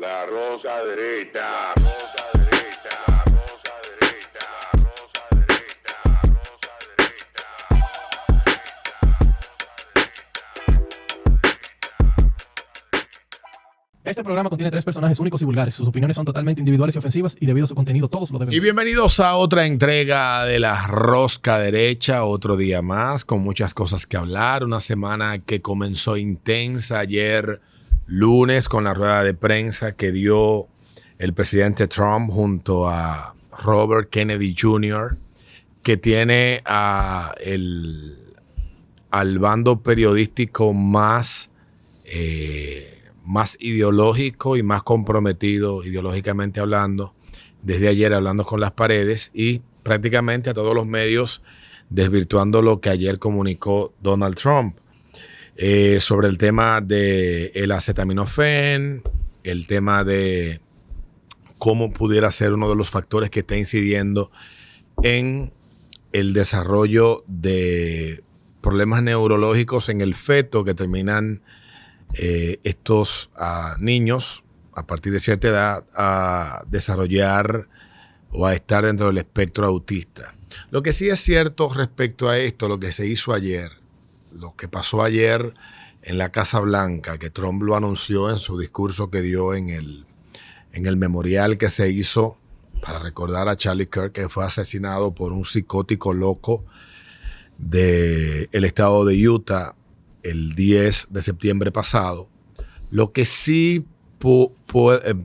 La rosa derecha, rosa derecha, rosa derecha, rosa derecha, rosa derecha. Este programa contiene 3 personajes únicos y vulgares. Sus opiniones son totalmente individuales y ofensivas y debido a su contenido todos lo deben. Y bienvenidos a otra entrega de La Rosca Derecha, otro día más con muchas cosas que hablar. Una semana que comenzó intensa ayer lunes con la rueda de prensa que dio el presidente Trump junto a Robert Kennedy Jr., que tiene al bando periodístico más ideológico y más comprometido ideológicamente hablando, desde ayer hablando con las paredes y prácticamente a todos los medios desvirtuando lo que ayer comunicó Donald Trump sobre el tema del acetaminofén, el tema de cómo pudiera ser uno de los factores que está incidiendo en el desarrollo de problemas neurológicos en el feto que terminan estos niños a partir de cierta edad a desarrollar o a estar dentro del espectro autista. Lo que sí es cierto respecto a esto, lo que se hizo ayer, lo que pasó ayer en la Casa Blanca, que Trump lo anunció en su discurso que dio en el memorial que se hizo para recordar a Charlie Kirk, que fue asesinado por un psicótico loco del estado de Utah el 10 de septiembre pasado. Lo que sí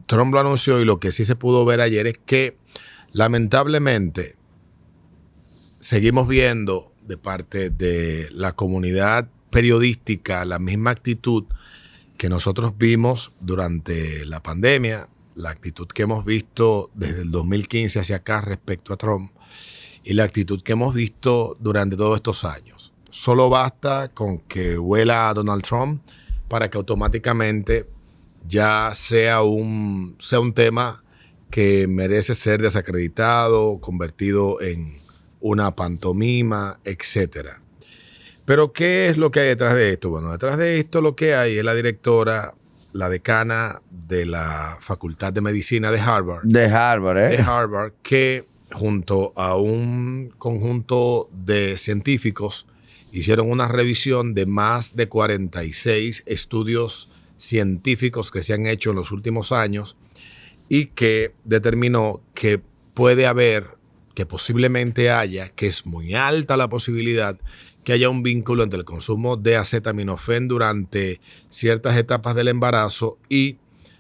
Trump lo anunció y lo que sí se pudo ver ayer es que lamentablemente seguimos viendo de parte de la comunidad periodística la misma actitud que nosotros vimos durante la pandemia, la actitud que hemos visto desde el 2015 hacia acá respecto a Trump y la actitud que hemos visto durante todos estos años. Solo basta con que huela a Donald Trump para que automáticamente ya sea un tema que merece ser desacreditado, convertido en una pantomima, etcétera. Pero ¿qué es lo que hay detrás de esto? Bueno, detrás de esto lo que hay es la directora, la decana de la Facultad de Medicina de Harvard. De Harvard, que junto a un conjunto de científicos hicieron una revisión de más de 46 estudios científicos que se han hecho en los últimos años y que determinó que puede haber, que posiblemente haya, que es muy alta la posibilidad que haya un vínculo entre el consumo de acetaminofén durante ciertas etapas del embarazo y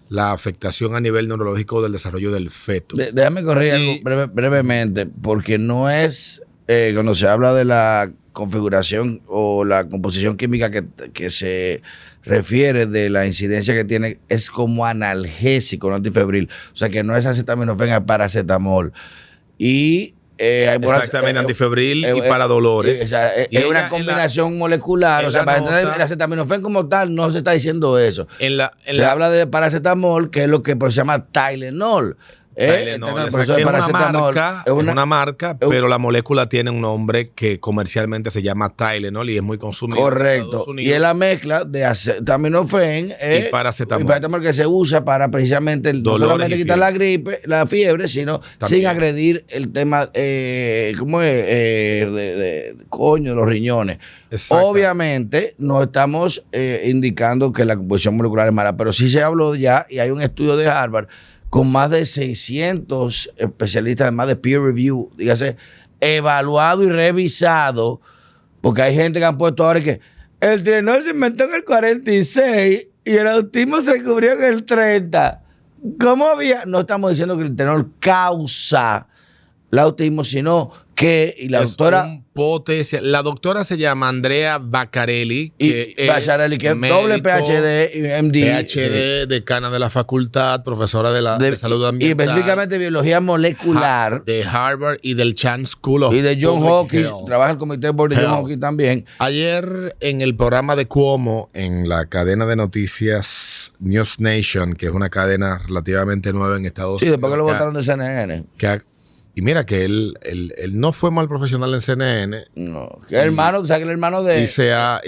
la afectación a nivel neurológico del desarrollo del feto. Déjame corregir algo brevemente, porque no es, cuando se habla de la configuración o la composición química que se refiere de la incidencia que tiene, es como analgésico, no antifebril. O sea que no es acetaminofén, es paracetamol. Y exactamente, antifebril y para dolores. Es una combinación molecular. O sea, para entender el acetaminofén como tal, no se está diciendo eso. Se habla de paracetamol, que es lo que se llama Tylenol. Es una marca, pero la molécula tiene un nombre que comercialmente se llama Tylenol y es muy consumido. Correcto. Y es la mezcla de acetaminofén y paracetamol que se usa para precisamente no solamente quitar la gripe, la fiebre, sino también sin agredir el tema ¿cómo es? De los riñones. Obviamente no estamos indicando que la composición molecular es mala, pero sí se habló ya y hay un estudio de Harvard con más de 600 especialistas, además de peer review, dígase, evaluado y revisado, porque hay gente que han puesto ahora que el Tylenol se inventó en el 46 y el autismo se descubrió en el 30. ¿Cómo había? No estamos diciendo que el Tylenol causa el autismo, sino que y la doctora la doctora se llama Andrea Baccarelli, que es doble PhD y MD, PhD, decana de la facultad, profesora de salud ambiental y específicamente biología molecular de Harvard y del Chan School of y de John Hopkins, trabaja en el comité de board de John Hopkins también. Ayer en el programa de Cuomo en la cadena de noticias News Nation, que es una cadena relativamente nueva en Estados Unidos. Sí, después que lo votaron de CNN. Y mira que él no fue mal profesional en CNN. No, que el hermano, o sea, que el hermano de... Y se ha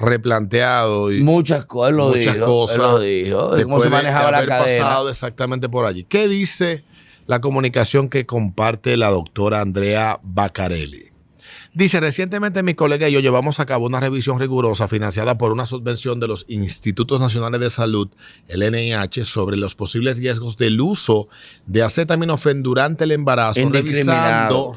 replanteado y muchas cosas. Él lo dijo, de cómo se manejaba la cadena. Pasado exactamente por allí. ¿Qué dice la comunicación que comparte la doctora Andrea Baccarelli? Dice, recientemente mi colega y yo llevamos a cabo una revisión rigurosa financiada por una subvención de los Institutos Nacionales de Salud, el NIH, sobre los posibles riesgos del uso de acetaminofén durante el embarazo.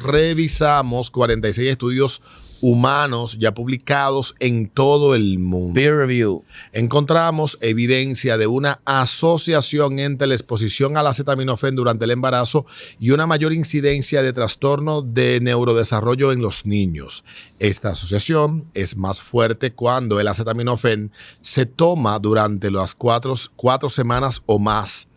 Revisamos 46 estudios humanos ya publicados en todo el mundo. Peer review. Encontramos evidencia de una asociación entre la exposición al acetaminofén durante el embarazo y una mayor incidencia de trastorno de neurodesarrollo en los niños. Esta asociación es más fuerte cuando el acetaminofén se toma durante las cuatro semanas o más.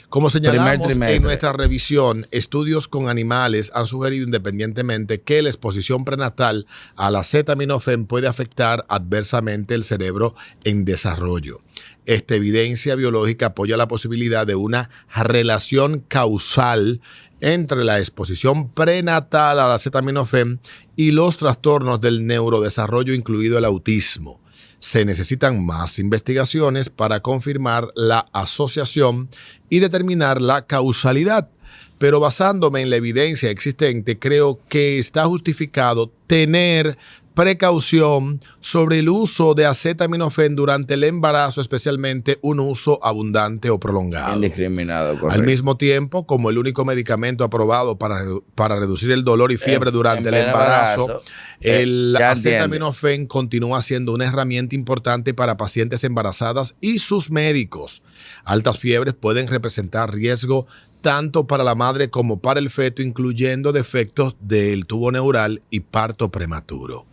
Como señalamos en nuestra revisión, estudios con animales han sugerido independientemente que la exposición prenatal al acetaminofén puede afectar adversamente el cerebro en desarrollo. Esta evidencia biológica apoya la posibilidad de una relación causal entre la exposición prenatal al acetaminofén y los trastornos del neurodesarrollo, incluido el autismo. Se necesitan más investigaciones para confirmar la asociación y determinar la causalidad, pero basándome en la evidencia existente, creo que está justificado tener precaución sobre el uso de acetaminofén durante el embarazo, especialmente un uso abundante o prolongado. Indiscriminado, correcto. Al mismo tiempo, como el único medicamento aprobado para reducir el dolor y fiebre durante el embarazo, el acetaminofén continúa siendo una herramienta importante para pacientes embarazadas y sus médicos. Altas fiebres pueden representar riesgo tanto para la madre como para el feto, incluyendo defectos del tubo neural y parto prematuro.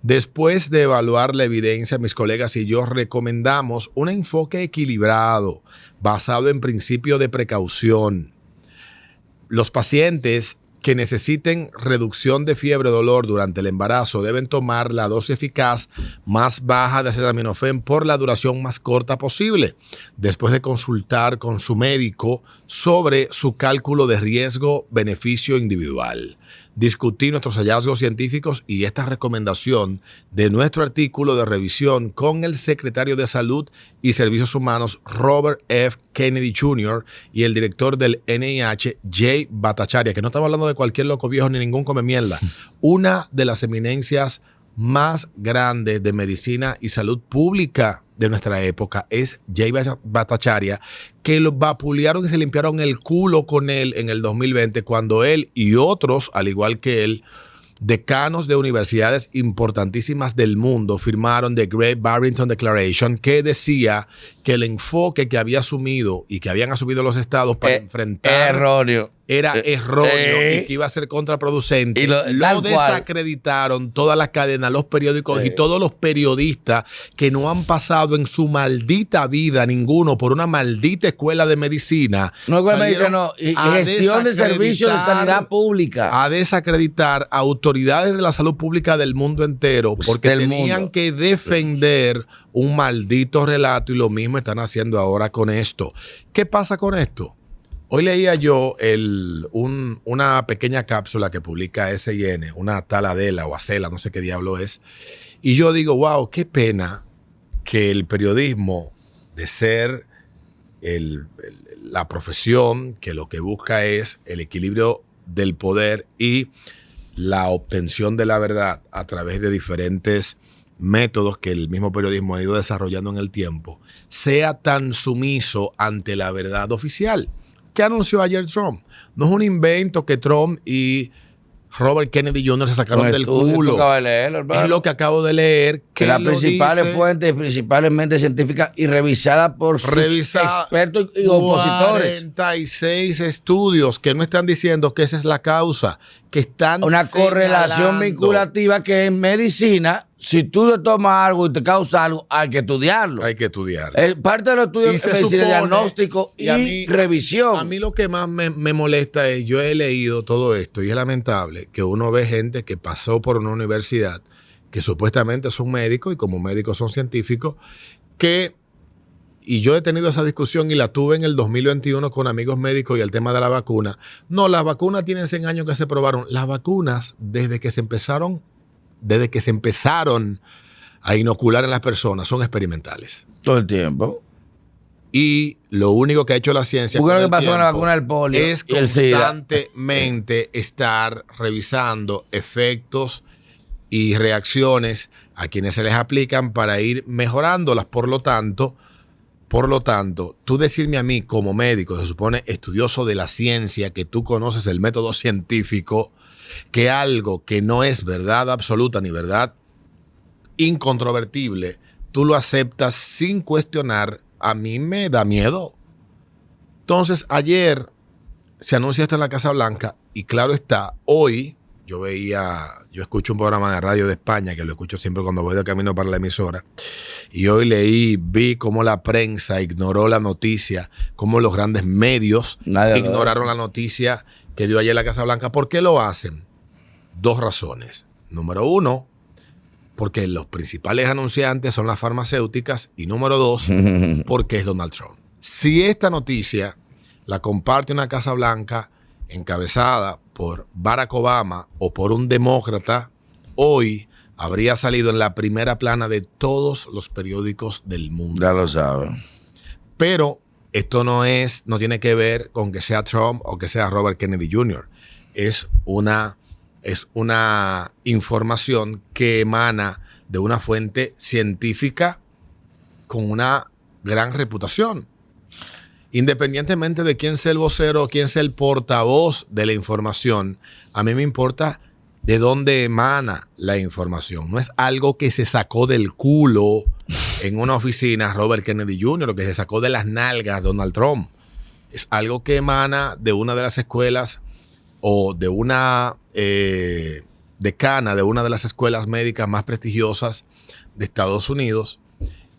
Después de evaluar la evidencia, mis colegas y yo recomendamos un enfoque equilibrado, basado en principio de precaución. Los pacientes que necesiten reducción de fiebre o dolor durante el embarazo deben tomar la dosis eficaz más baja de acetaminofén por la duración más corta posible, después de consultar con su médico sobre su cálculo de riesgo-beneficio individual. Discutí nuestros hallazgos científicos y esta recomendación de nuestro artículo de revisión con el secretario de Salud y Servicios Humanos Robert F. Kennedy Jr. y el director del NIH Jay Bhattacharya, que no estaba hablando de cualquier loco viejo ni ningún come mierda, una de las eminencias más grandes de medicina y salud pública de nuestra época es Jay Bhattacharya, que lo vapulearon y se limpiaron el culo con él en el 2020 cuando él y otros, al igual que él, decanos de universidades importantísimas del mundo firmaron The Great Barrington Declaration, que decía que el enfoque que había asumido y que habían asumido los estados para enfrentar era erróneo y que iba a ser contraproducente. Y lo desacreditaron todas las cadenas, los periódicos y todos los periodistas que no han pasado en su maldita vida ninguno por una maldita escuela de medicina. Y gestión de servicios de sanidad pública. A desacreditar a autoridades de la salud pública del mundo entero porque tenían que defender un maldito relato, y lo mismo están haciendo ahora con esto. ¿Qué pasa con esto? Hoy leía yo una pequeña cápsula que publica SIN, una tal Adela o Acela, no sé qué diablo es, y yo digo, wow, qué pena que el periodismo, de ser la profesión que lo que busca es el equilibrio del poder y la obtención de la verdad a través de diferentes métodos que el mismo periodismo ha ido desarrollando en el tiempo, sea tan sumiso ante la verdad oficial. ¿Qué anunció ayer Trump? No es un invento que Trump y Robert Kennedy Jr. se sacaron del culo. Es lo que acabo de leer. Que las principales fuentes, principalmente científicas y revisadas por sus expertos y opositores. 46 estudios que no están diciendo que esa es la causa, que están una correlación vinculativa que en medicina, si tú te tomas algo y te causa algo, hay que estudiarlo. Hay que estudiarlo. Parte de los estudios es medicina, diagnóstico y revisión. A mí lo que más me molesta es, yo he leído todo esto y es lamentable que uno ve gente que pasó por una universidad, que supuestamente son médicos y como médicos son científicos, y yo he tenido esa discusión y la tuve en el 2021 con amigos médicos y el tema de la vacuna. No, las vacunas tienen 100 años que se probaron. Las vacunas, desde que se empezaron a inocular en las personas son experimentales. Todo el tiempo. Y lo único que ha hecho la ciencia ¿Por qué lo que pasó con la vacuna del polio es y el SIDA? Constantemente estar revisando efectos y reacciones a quienes se les aplican para ir mejorándolas. Por lo tanto, tú decirme a mí como médico, se supone estudioso de la ciencia, que tú conoces el método científico, que algo que no es verdad absoluta ni verdad incontrovertible, tú lo aceptas sin cuestionar, a mí me da miedo. Entonces, ayer se anuncia esto en la Casa Blanca y claro está, hoy yo escucho un programa de radio de España, que lo escucho siempre cuando voy de camino para la emisora, y hoy vi cómo la prensa ignoró la noticia, cómo los grandes medios ignoraron la noticia que dio ayer la Casa Blanca. ¿Por qué lo hacen? 2 razones. Número 1, porque los principales anunciantes son las farmacéuticas, y número 2, porque es Donald Trump. Si esta noticia la comparte una Casa Blanca encabezada por Barack Obama o por un demócrata, hoy habría salido en la primera plana de todos los periódicos del mundo. Ya lo saben. Pero esto no tiene que ver con que sea Trump o que sea Robert Kennedy Jr. Es una información que emana de una fuente científica con una gran reputación. Independientemente de quién sea el vocero o quién sea el portavoz de la información, a mí me importa de dónde emana la información. No es algo que se sacó del culo en una oficina Robert Kennedy Jr., lo que se sacó de las nalgas Donald Trump. Es algo que emana de una de las escuelas o de una decana de una de las escuelas médicas más prestigiosas de Estados Unidos,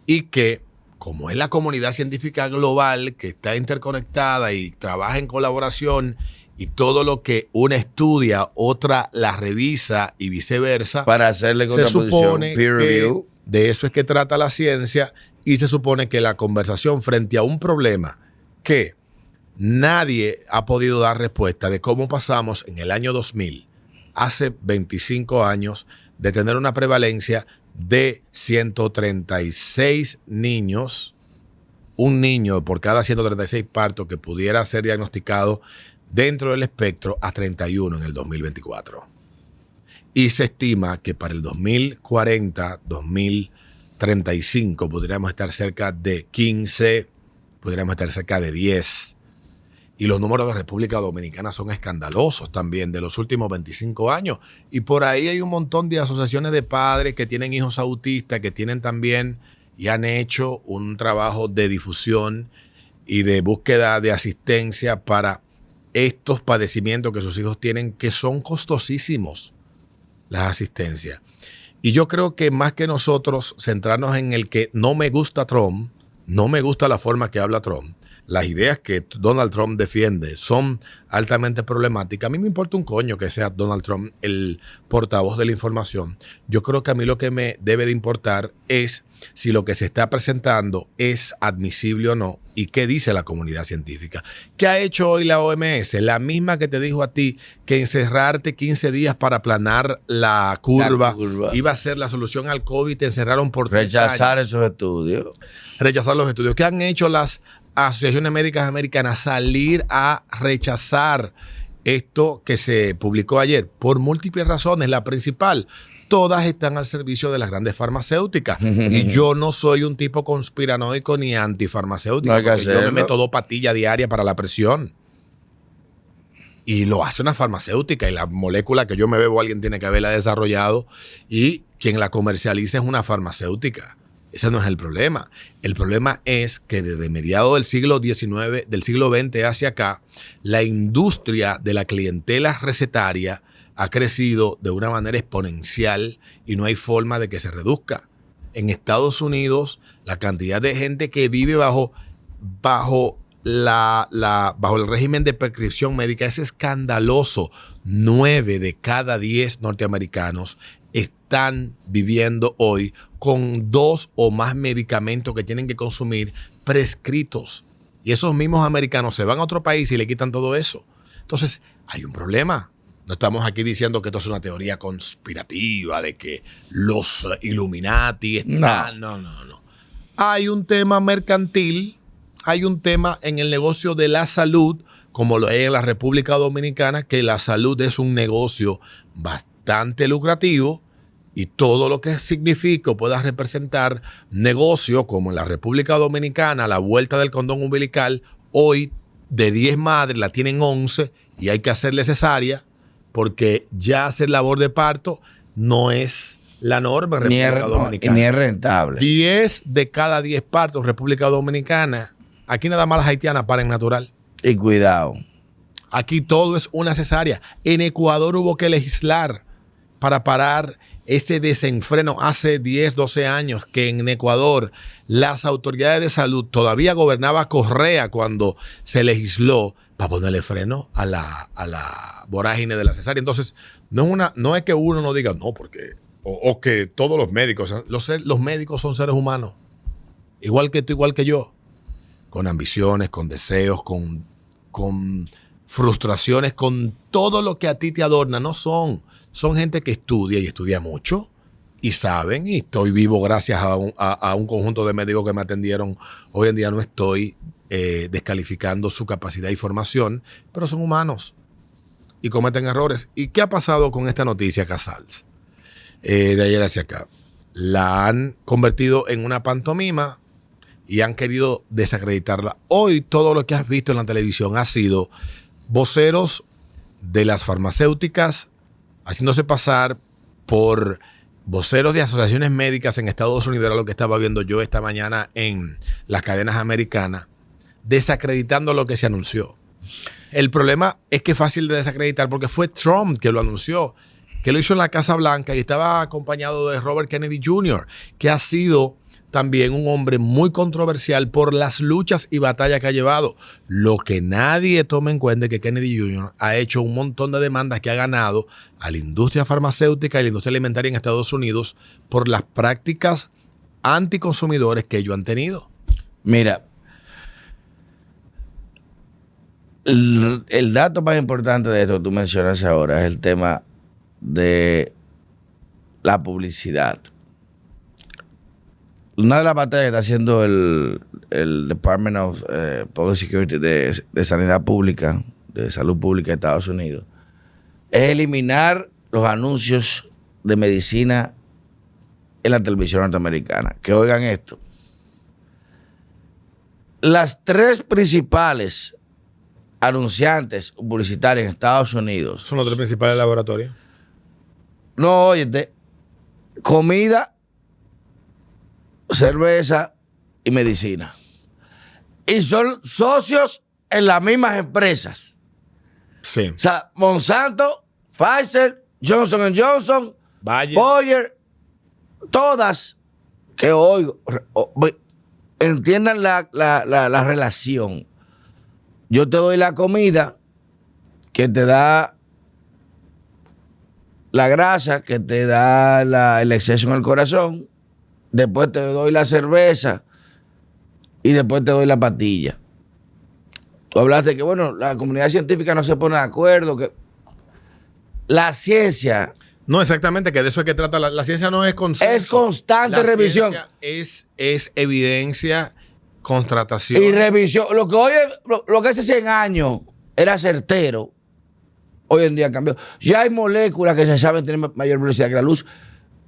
y que, como es la comunidad científica global que está interconectada y trabaja en colaboración, y todo lo que una estudia, otra la revisa y viceversa, para hacerle se supone peer que review. De eso es que trata la ciencia, y se supone que la conversación frente a un problema que nadie ha podido dar respuesta de cómo pasamos en el año 2000, hace 25 años, de tener una prevalencia de 136 niños, un niño por cada 136 partos que pudiera ser diagnosticado dentro del espectro, a 31 en el 2024. Y se estima que para el 2040, 2035, podríamos estar cerca de 15, podríamos estar cerca de 10. Y los números de República Dominicana son escandalosos también, de los últimos 25 años. Y por ahí hay un montón de asociaciones de padres que tienen hijos autistas, que tienen también y han hecho un trabajo de difusión y de búsqueda de asistencia para estos padecimientos que sus hijos tienen, que son costosísimos, las asistencias. Y yo creo que más que nosotros centrarnos en el que no me gusta Trump, no me gusta la forma que habla Trump, las ideas que Donald Trump defiende son altamente problemáticas. A mí me importa un coño que sea Donald Trump el portavoz de la información. Yo creo que a mí lo que me debe de importar es si lo que se está presentando es admisible o no, y qué dice la comunidad científica. ¿Qué ha hecho hoy la OMS? La misma que te dijo a ti que encerrarte 15 días para aplanar la curva iba a ser la solución al COVID. Te encerraron por 3 años. Rechazar esos estudios. Rechazar los estudios. ¿Qué han hecho las asociaciones médicas americanas? Salir a rechazar esto que se publicó ayer por múltiples razones. La principal, todas están al servicio de las grandes farmacéuticas. Y yo no soy un tipo conspiranoico ni antifarmacéutico, No hay que porque yo me hacerlo. meto 2 pastillas diarias para la presión. Y lo hace una farmacéutica, y la molécula que yo me bebo alguien tiene que haberla desarrollado, y quien la comercializa es una farmacéutica. Ese no es el problema. El problema es que desde mediados del siglo XIX, del siglo XX hacia acá, la industria de la clientela recetaria ha crecido de una manera exponencial y no hay forma de que se reduzca. En Estados Unidos, la cantidad de gente que vive bajo el régimen de prescripción médica es escandaloso. 9 de cada 10 norteamericanos están viviendo hoy con 2 o más medicamentos que tienen que consumir prescritos. Y esos mismos americanos se van a otro país y le quitan todo eso. Entonces, hay un problema. No estamos aquí diciendo que esto es una teoría conspirativa de que los Illuminati están... No. Hay un tema mercantil, hay un tema en el negocio de la salud, como lo es en la República Dominicana, que la salud es un negocio bastante lucrativo y todo lo que significa o pueda representar negocio, como en la República Dominicana, la vuelta del cordón umbilical, hoy de 10 madres la tienen 11 y hay que hacerle cesárea porque ya hacer labor de parto no es la norma en República Dominicana. Ni es rentable. 10 de cada 10 partos en República Dominicana. Aquí nada más las haitianas paren natural. Y cuidado. Aquí todo es una cesárea. En Ecuador hubo que legislar para parar ese desenfreno hace 10, 12 años que en Ecuador las autoridades de salud, todavía gobernaba Correa cuando se legisló para ponerle freno a la vorágine de la cesárea. Entonces, no es que uno no diga no, porque o que todos los médicos, los médicos son seres humanos, igual que tú, igual que yo, con ambiciones, con deseos, con frustraciones, con todo lo que a ti te adorna. Son gente que estudia y estudia mucho y saben, y estoy vivo gracias a un conjunto de médicos que me atendieron. Hoy en día no estoy descalificando su capacidad y formación, pero son humanos y cometen errores. ¿Y qué ha pasado con esta noticia, Casals? De ayer hacia acá. La han convertido en una pantomima y han querido desacreditarla. Hoy todo lo que has visto en la televisión ha sido voceros de las farmacéuticas haciéndose pasar por voceros de asociaciones médicas en Estados Unidos, era lo que estaba viendo yo esta mañana en las cadenas americanas, desacreditando lo que se anunció. El problema es que es fácil de desacreditar porque fue Trump que lo anunció, que lo hizo en la Casa Blanca y estaba acompañado de Robert Kennedy Jr., que ha sido también un hombre muy controversial por las luchas y batallas que ha llevado. Lo que nadie toma en cuenta es que Kennedy Jr. ha hecho un montón de demandas que ha ganado a la industria farmacéutica y la industria alimentaria en Estados Unidos por las prácticas anticonsumidores que ellos han tenido. Mira, el dato más importante de esto que tú mencionas ahora es el tema de la publicidad. Una de las batallas que está haciendo el Department of Public Security de Sanidad Pública, de Salud Pública de Estados Unidos, es eliminar los anuncios de medicina en la televisión norteamericana. Que oigan esto. Las 3 principales anunciantes publicitarias en Estados Unidos. ¿Son los 3 principales laboratorios? No, óyete. Comida, cerveza y medicina. Y son socios en las mismas empresas. Sí. O sea, Monsanto, Pfizer, Johnson & Johnson, Bayer, todas que hoy entiendan la relación. Yo te doy la comida que te da la grasa, que te da el exceso en el corazón. Después te doy la cerveza y después te doy la pastilla. Tú hablaste de que, bueno, la comunidad científica no se pone de acuerdo, que la ciencia... No, exactamente, que de eso es que trata. La ciencia no es consenso. Es constante revisión. Es evidencia, constatación. Y revisión. Lo que hace 100 años era certero, hoy en día cambió. Ya hay moléculas que se saben tener mayor velocidad que la luz.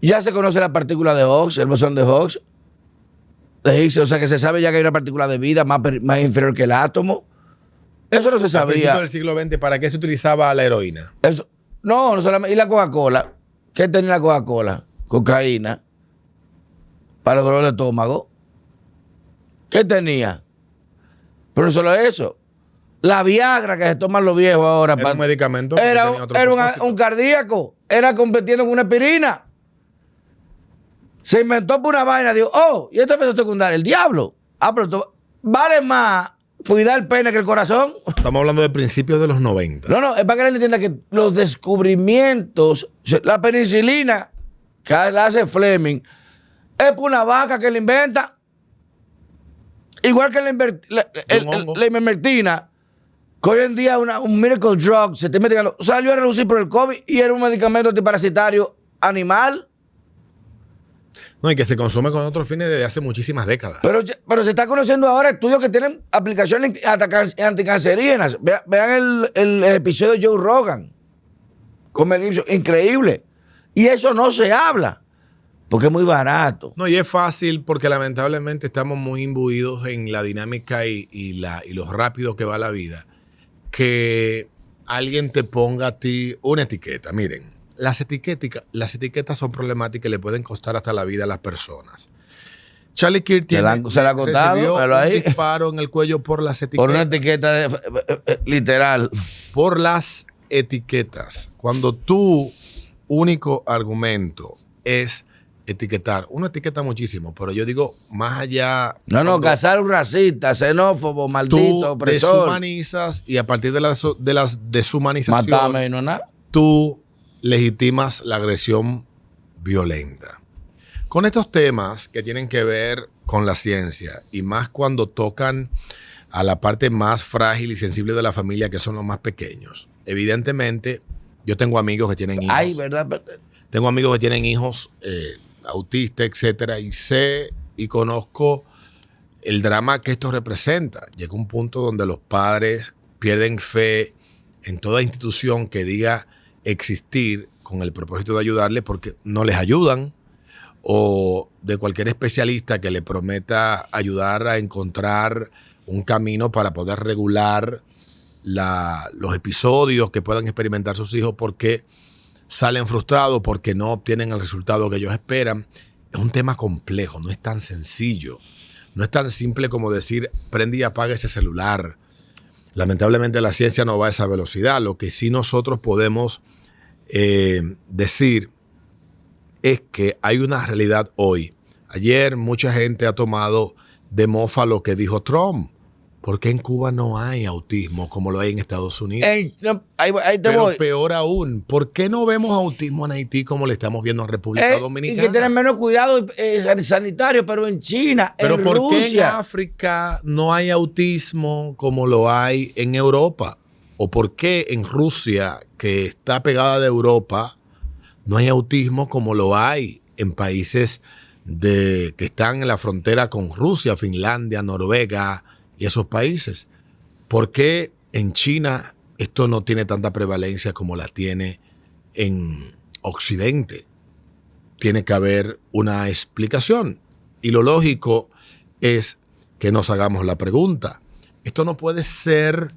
Ya se conoce la partícula de Higgs, el bosón de Higgs, o sea que se sabe ya que hay una partícula de vida más inferior que el átomo. Eso no se sabía. A principios del siglo XX, ¿para qué se utilizaba la heroína? Eso, no solamente. ¿Y la Coca-Cola? ¿Qué tenía la Coca-Cola? Cocaína. Para el dolor de estómago. ¿Qué tenía? Pero no solo eso. La Viagra que se toman los viejos ahora. Era un medicamento. Era un cardíaco. Era compitiendo con una aspirina. Se inventó por una vaina. Dijo, ¿y este efecto secundario? El diablo. Pero vale más cuidar el pene que el corazón. Estamos hablando de principios de los 90. No, es para que la gente entienda que los descubrimientos, la penicilina, que la hace Fleming, es por una vaca que la inventa. Igual que la ivermectina, Que hoy en día un miracle drug se te mete, salió a reducir por el COVID y era un medicamento antiparasitario animal. No, y que se consume con otros fines desde hace muchísimas décadas. Pero se está conociendo ahora estudios que tienen aplicaciones anticancerígenas. Vean el episodio de Joe Rogan con Mel Gibson. Increíble. Y eso no se habla porque es muy barato. No, y es fácil porque lamentablemente estamos muy imbuidos en la dinámica y lo rápido que va la vida. Que alguien te ponga a ti una etiqueta. Miren, las etiquetas son problemáticas y le pueden costar hasta la vida a las personas. Charlie Kirk se la ha contado, un disparo en el cuello por las etiquetas. Por una etiqueta literal. Por las etiquetas. Cuando tu único argumento es etiquetar, uno etiqueta muchísimo, pero yo digo más allá. No, cazar un racista, xenófobo, maldito, opresor. Deshumanizas y a partir de las deshumanizaciones. Matame y no nada. Tú legitimas la agresión violenta. Con estos temas que tienen que ver con la ciencia y más cuando tocan a la parte más frágil y sensible de la familia, que son los más pequeños. Evidentemente, yo tengo amigos que tienen hijos. Ay, ¿verdad? Tengo amigos que tienen hijos autistas, etcétera, y sé y conozco el drama que esto representa. Llega un punto donde los padres pierden fe en toda institución que diga existir con el propósito de ayudarles porque no les ayudan, o de cualquier especialista que le prometa ayudar a encontrar un camino para poder regular los episodios que puedan experimentar sus hijos porque salen frustrados, porque no obtienen el resultado que ellos esperan. Es un tema complejo, no es tan sencillo. No es tan simple como decir, prende y apaga ese celular. Lamentablemente la ciencia no va a esa velocidad. Lo que sí nosotros podemos decir es que hay una realidad hoy. Ayer mucha gente ha tomado de mofa lo que dijo Trump. ¿Por qué en Cuba no hay autismo como lo hay en Estados Unidos? Pero peor aún, ¿por qué no vemos autismo en Haití como lo estamos viendo en República Dominicana? Y que tienen menos cuidado sanitario, pero en China, pero en ¿por Rusia? Qué en África no hay autismo como lo hay en Europa? ¿O por qué en Rusia, que está pegada de Europa, no hay autismo como lo hay en países que están en la frontera con Rusia, Finlandia, Noruega y esos países? ¿Por qué en China esto no tiene tanta prevalencia como la tiene en Occidente? Tiene que haber una explicación. Y lo lógico es que nos hagamos la pregunta. Esto no puede ser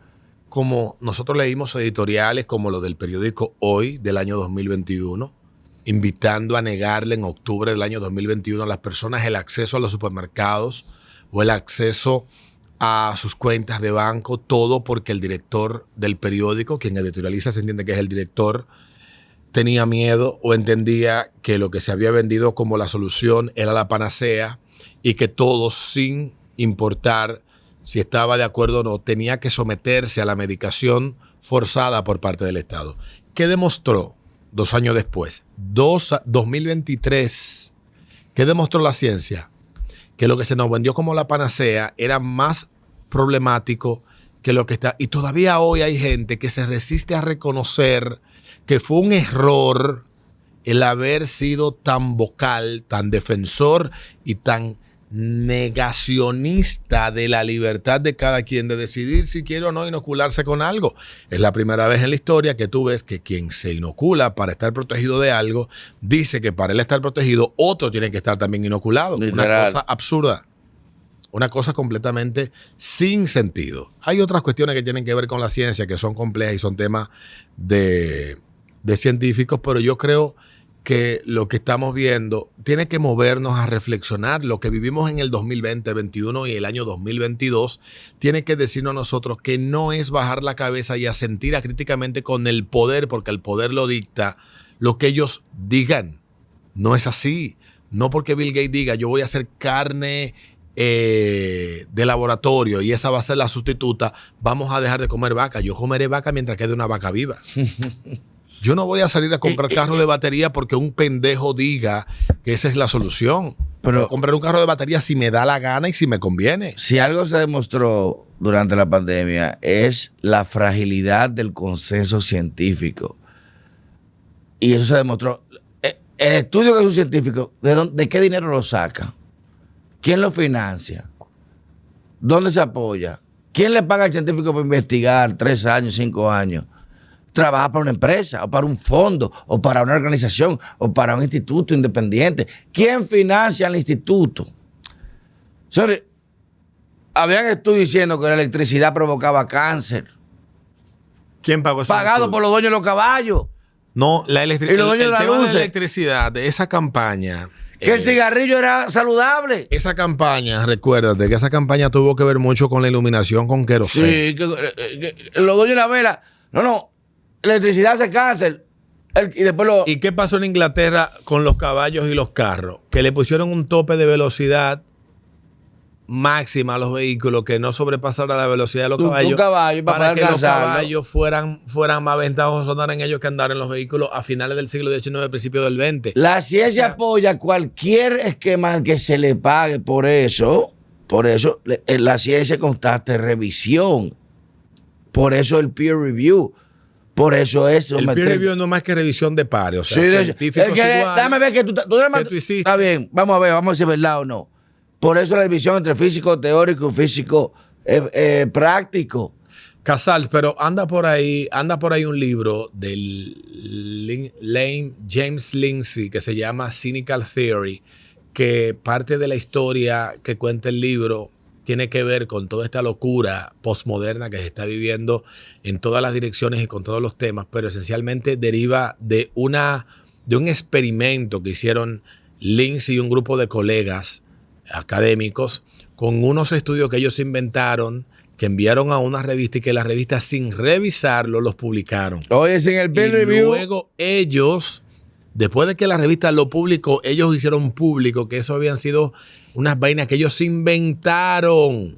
como nosotros leímos editoriales como lo del periódico Hoy del año 2021, invitando a negarle en octubre del año 2021 a las personas el acceso a los supermercados o el acceso a sus cuentas de banco, todo porque el director del periódico, quien editorializa se entiende que es el director, tenía miedo o entendía que lo que se había vendido como la solución era la panacea y que todos, sin importar si estaba de acuerdo o no, tenía que someterse a la medicación forzada por parte del Estado. ¿Qué demostró 2 años después? 2023. ¿Qué demostró la ciencia? Que lo que se nos vendió como la panacea era más problemático que lo que está. Y todavía hoy hay gente que se resiste a reconocer que fue un error el haber sido tan vocal, tan defensor y tan negacionista de la libertad de cada quien de decidir si quiere o no inocularse con algo. Es la primera vez en la historia que tú ves que quien se inocula para estar protegido de algo dice que para él estar protegido otro tiene que estar también inoculado. Literal. Una cosa absurda, una cosa completamente sin sentido. Hay otras cuestiones que tienen que ver con la ciencia que son complejas y son temas de científicos, pero yo creo que lo que estamos viendo tiene que movernos a reflexionar. Lo que vivimos en el 2020, 2021 y el año 2022 tiene que decirnos a nosotros que no es bajar la cabeza y asentir críticamente con el poder, porque el poder lo dicta lo que ellos digan. No es así. No porque Bill Gates diga yo voy a hacer carne de laboratorio y esa va a ser la sustituta, vamos a dejar de comer vaca. Yo comeré vaca mientras quede una vaca viva. Yo no voy a salir a comprar carros de batería porque un pendejo diga que esa es la solución. Pero comprar un carro de batería si me da la gana y si me conviene. Si algo se demostró durante la pandemia es la fragilidad del consenso científico. Y eso se demostró. El estudio que es un científico, ¿de qué dinero lo saca? ¿Quién lo financia? ¿Dónde se apoya? ¿Quién le paga al científico para investigar 3 años, 5 años? Trabaja para una empresa, o para un fondo, o para una organización, o para un instituto independiente. ¿Quién financia el instituto? Señores, habían estudios diciendo que la electricidad provocaba cáncer. ¿Quién pagó eso? Pagado por los dueños de los caballos. No, la electricidad. Y los dueños de la luz. De la electricidad, de esa campaña. Que el cigarrillo era saludable. Esa campaña, recuérdate que esa campaña tuvo que ver mucho con la iluminación con queroseno. Sí, que los dueños de la vela. No, electricidad hace cáncer. Y después ¿Y qué pasó en Inglaterra con los caballos y los carros? Que le pusieron un tope de velocidad máxima a los vehículos que no sobrepasara la velocidad de los caballos. Para que los caballos fueran más ventajosos andar en ellos que andar en los vehículos a finales del siglo XIX, principios del XX. La ciencia apoya cualquier esquema al que se le pague. Por eso la ciencia constante revisión. Por eso el peer review. Por eso eso. El peer review no es más que revisión de pares. O sea, sí, científicos iguales. Dame ver que tú hiciste. Está bien, vamos a ver si es verdad o no. Por eso la división entre físico teórico y físico práctico. Casals, pero anda por ahí un libro del James Lindsay que se llama Cynical Theory, que parte de la historia que cuenta el libro tiene que ver con toda esta locura postmoderna que se está viviendo en todas las direcciones y con todos los temas, pero esencialmente deriva de un experimento que hicieron Lindsay y un grupo de colegas académicos con unos estudios que ellos inventaron, que enviaron a una revista y que la revista sin revisarlo los publicaron. Oye, sin el peer review. Luego ellos, después de que la revista lo publicó, ellos hicieron público que eso habían sido unas vainas que ellos inventaron.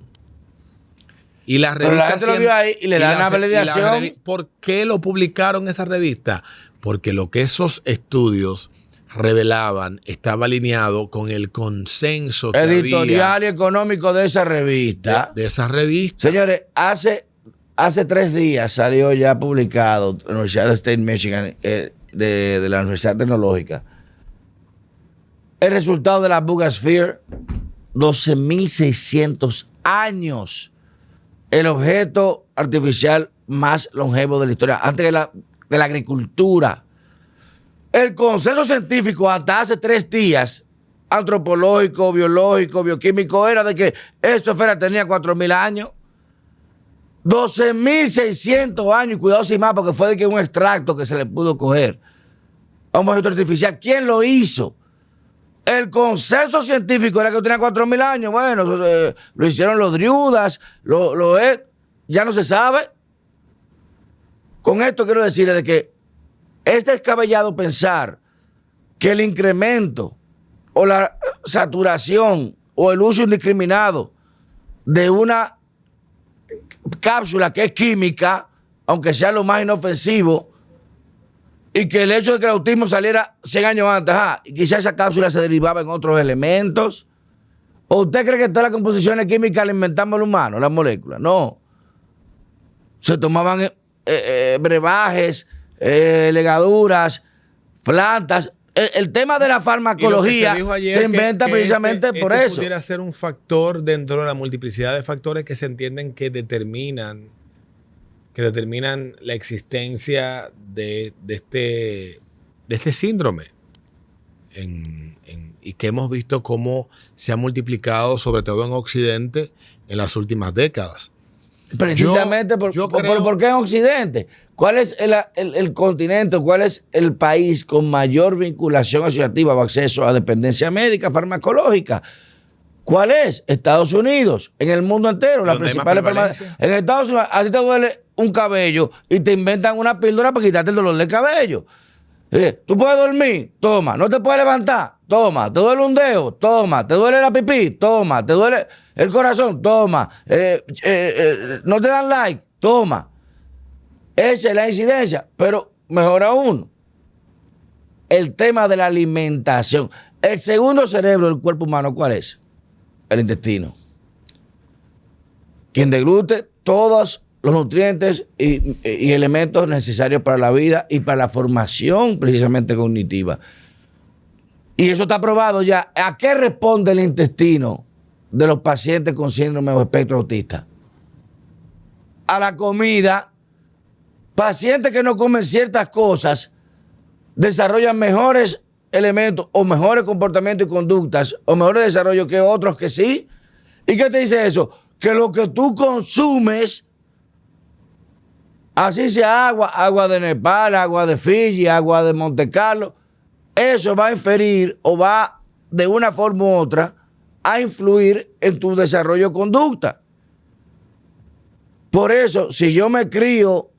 Y la revista lo vio ahí y le dan una validación. ¿Por qué lo publicaron esa revista? Porque lo que esos estudios revelaban estaba alineado con el consenso que editorial y económico de esa revista. De esa revista. Señores, hace 3 días salió ya publicado en la Universidad de State Michigan, de la Universidad Tecnológica, el resultado de la Boogosphere. 12.600 años. El objeto artificial más longevo de la historia, antes de la agricultura. El consenso científico hasta hace 3 días, antropológico, biológico, bioquímico, era de que esa esfera tenía 4.000 años. 12.600 años, y cuidado sin más, porque fue de que un extracto que se le pudo coger a un objeto artificial. ¿Quién lo hizo? El consenso científico era que tenía 4.000 años. Bueno, lo hicieron los Driudas, ya no se sabe. Con esto quiero decirle de que es descabellado pensar que el incremento o la saturación o el uso indiscriminado de una cápsula que es química, aunque sea lo más inofensivo, y que el hecho de que el autismo saliera 100 años antes, y quizás esa cápsula se derivaba en otros elementos. ¿O usted cree que todas las composiciones químicas las inventamos el humano, las moléculas? No. Se tomaban brebajes, legaduras, plantas. El tema de la farmacología se inventa precisamente por eso. Pudiera ser un factor dentro de la multiplicidad de factores que se entienden que determinan la existencia de este síndrome y que hemos visto cómo se ha multiplicado, sobre todo en Occidente, en las últimas décadas. Precisamente ¿por qué en Occidente? ¿Cuál es el continente, cuál es el país con mayor vinculación asociativa o acceso a dependencia médica, farmacológica? ¿Cuál es? Estados Unidos, en el mundo entero, las principales farmacias. En Estados Unidos, a ti te duele un cabello y te inventan una píldora para quitarte el dolor del cabello. ¿Tú puedes dormir? Toma. ¿No te puedes levantar? Toma. ¿Te duele un dedo? Toma. ¿Te duele la pipí? Toma. ¿Te duele el corazón? Toma. ¿No te dan like? Toma. Esa es la incidencia. Pero mejor aún, el tema de la alimentación. El segundo cerebro del cuerpo humano, ¿cuál es? El intestino. Quien deglute todos los nutrientes y elementos necesarios para la vida y para la formación precisamente cognitiva. Y eso está probado ya. ¿A qué responde el intestino de los pacientes con síndrome o espectro autista? A la comida. Pacientes que no comen ciertas cosas desarrollan mejores elementos o mejores comportamientos y conductas o mejores desarrollos que otros que sí. ¿Y qué te dice eso? Que lo que tú consumes, así sea agua de Nepal, agua de Fiji, agua de Monte Carlo, eso va a inferir o va de una forma u otra a influir en tu desarrollo de conducta. Por eso, si yo me crío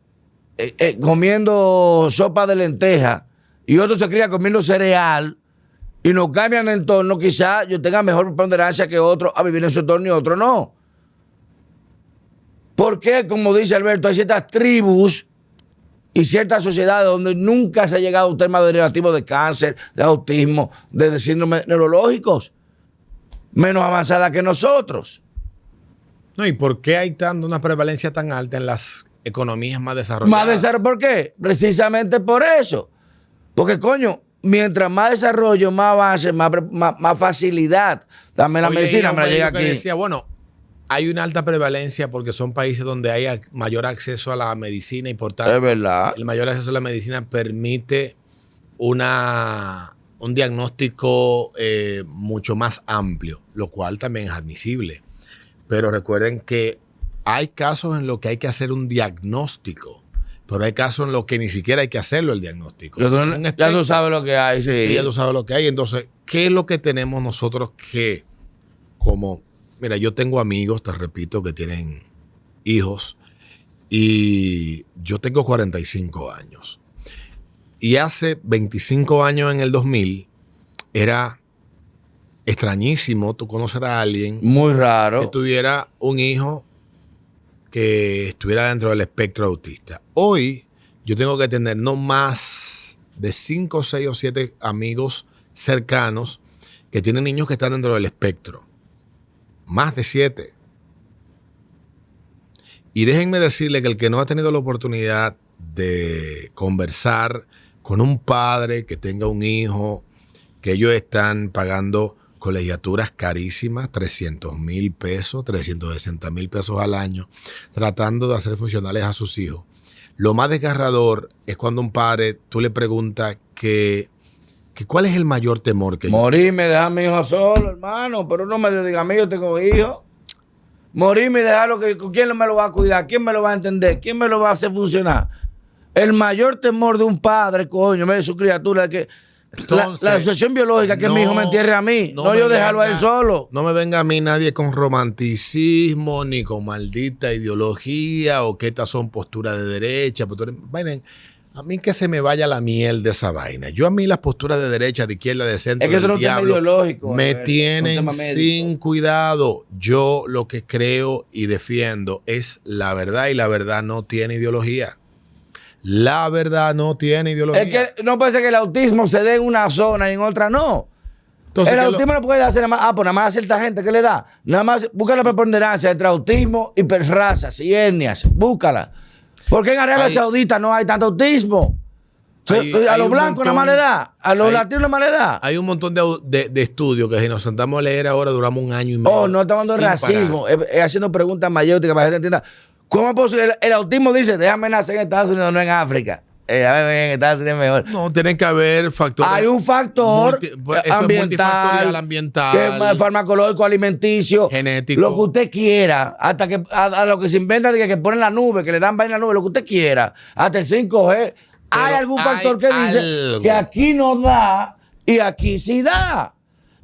comiendo sopa de lenteja y otro se cría comiendo cereal y nos cambian de entorno, quizás yo tenga mejor preponderancia que otro a vivir en su entorno y otro no. Porque, como dice Alberto, hay ciertas tribus y ciertas sociedades donde nunca se ha llegado a un tema derivativo de cáncer, de autismo, de síndromes neurológicos, menos avanzada que nosotros. No, ¿y por qué hay una prevalencia tan alta en las economías más desarrolladas? ¿Por qué? Precisamente por eso. Porque, coño, mientras más desarrollo, más avance, más facilidad. Dame la medicina, me la llega aquí. Decía, bueno, hay una alta prevalencia porque son países donde hay mayor acceso a la medicina y por tanto es verdad. El mayor acceso a la medicina permite un diagnóstico mucho más amplio, lo cual también es admisible. Pero recuerden que hay casos en los que hay que hacer un diagnóstico, pero hay casos en los que ni siquiera hay que hacerlo el diagnóstico. Ya tú sabes lo que hay, sí. Ya tú sabes lo que hay. Entonces, ¿qué es lo que tenemos nosotros que como... Mira, yo tengo amigos, te repito, que tienen hijos y yo tengo 45 años. Y hace 25 años, en el 2000, era extrañísimo tú conocer a alguien muy raro que tuviera un hijo que estuviera dentro del espectro autista. Hoy yo tengo que tener no más de 5, 6 o 7 amigos cercanos que tienen niños que están dentro del espectro. Más de 7. Y déjenme decirle que el que no ha tenido la oportunidad de conversar con un padre que tenga un hijo, que ellos están pagando colegiaturas carísimas, 300,000 pesos, 360,000 pesos al año, tratando de hacer funcionales a sus hijos. Lo más desgarrador es cuando un padre, tú le preguntas que ¿cuál es el mayor temor que morirme, dejar a mi hijo solo, hermano? Pero no me diga a mí, yo tengo hijos. Morirme y dejarlo, ¿con quién me lo va a cuidar? ¿Quién me lo va a entender? ¿Quién me lo va a hacer funcionar? El mayor temor de un padre, coño, de su criatura, es que entonces, la asociación biológica, que mi hijo me entierre a mí, no yo dejarlo a él solo. No me venga a mí nadie con romanticismo, ni con maldita ideología, o que estas son posturas de derecha. Miren, a mí que se me vaya la miel de esa vaina. Yo a mí las posturas de derecha, de izquierda, de centro, es que del diablo, ideológico, me tienen sin cuidado. Yo lo que creo y defiendo es la verdad, y la verdad no tiene ideología. La verdad no tiene ideología. Es que no puede ser que el autismo se dé en una zona y en otra no. Entonces, el autismo no puede hacer nada más. Pues nada más a cierta gente que le da. Nada más busca la preponderancia entre autismo, hiperrazas y etnias. Búscala. Porque en Arabia Saudita no hay tanto autismo. A los blancos nada más le da. A los latinos nada más le da. Hay un montón de estudios que si nos sentamos a leer ahora duramos 1 año y medio. Oh, no estamos hablando de racismo. Es haciendo preguntas mayéuticas para que la gente entienda. ¿Cómo es posible? El autismo dice, déjame nacer en Estados Unidos, no en África. En Estados Unidos es mejor. No, tienen que haber factores. Hay un factor ambiental, que es farmacológico, alimenticio, genético, lo que usted quiera, hasta que a lo que se inventa de que ponen la nube, que le dan vaina en la nube, lo que usted quiera, hasta el 5G. Pero hay algún factor que dice que aquí no da y aquí sí da.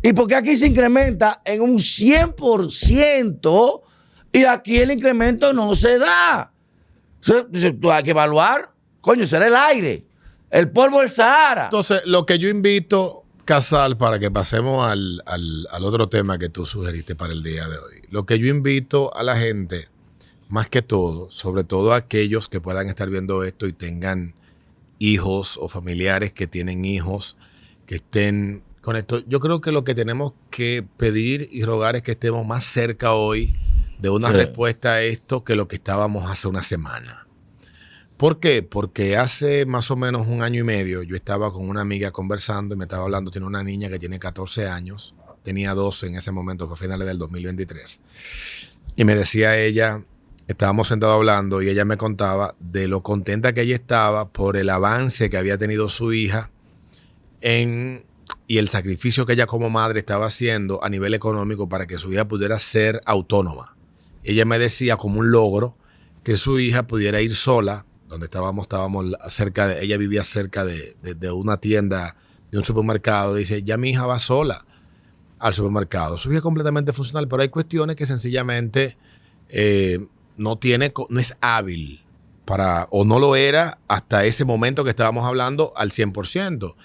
¿Y por qué aquí se incrementa en un 100%? Y aquí el incremento no se da? Tú hay que evaluar. Coño, será el aire, el polvo del Sahara. Entonces, lo que yo invito, Casal, para que pasemos al otro tema que tú sugeriste para el día de hoy. Lo que yo invito a la gente, más que todo, sobre todo a aquellos que puedan estar viendo esto y tengan hijos o familiares que tienen hijos que estén con esto. Yo creo que lo que tenemos que pedir y rogar es que estemos más cerca hoy de una respuesta a esto que lo que estábamos hace una semana. ¿Por qué? Porque hace más o menos 1 año y medio yo estaba con una amiga conversando y me estaba hablando, tiene una niña que tiene 14 años, tenía 12 en ese momento, fue finales del 2023. Y me decía ella, estábamos sentados hablando y ella me contaba de lo contenta que ella estaba por el avance que había tenido su hija y el sacrificio que ella como madre estaba haciendo a nivel económico para que su hija pudiera ser autónoma. Ella me decía como un logro que su hija pudiera ir sola, donde estábamos cerca de, ella vivía cerca de una tienda, de un supermercado. Dice, ya mi hija va sola al supermercado. Su hija es completamente funcional, pero hay cuestiones que sencillamente no es hábil o no lo era hasta ese momento que estábamos hablando al 100%.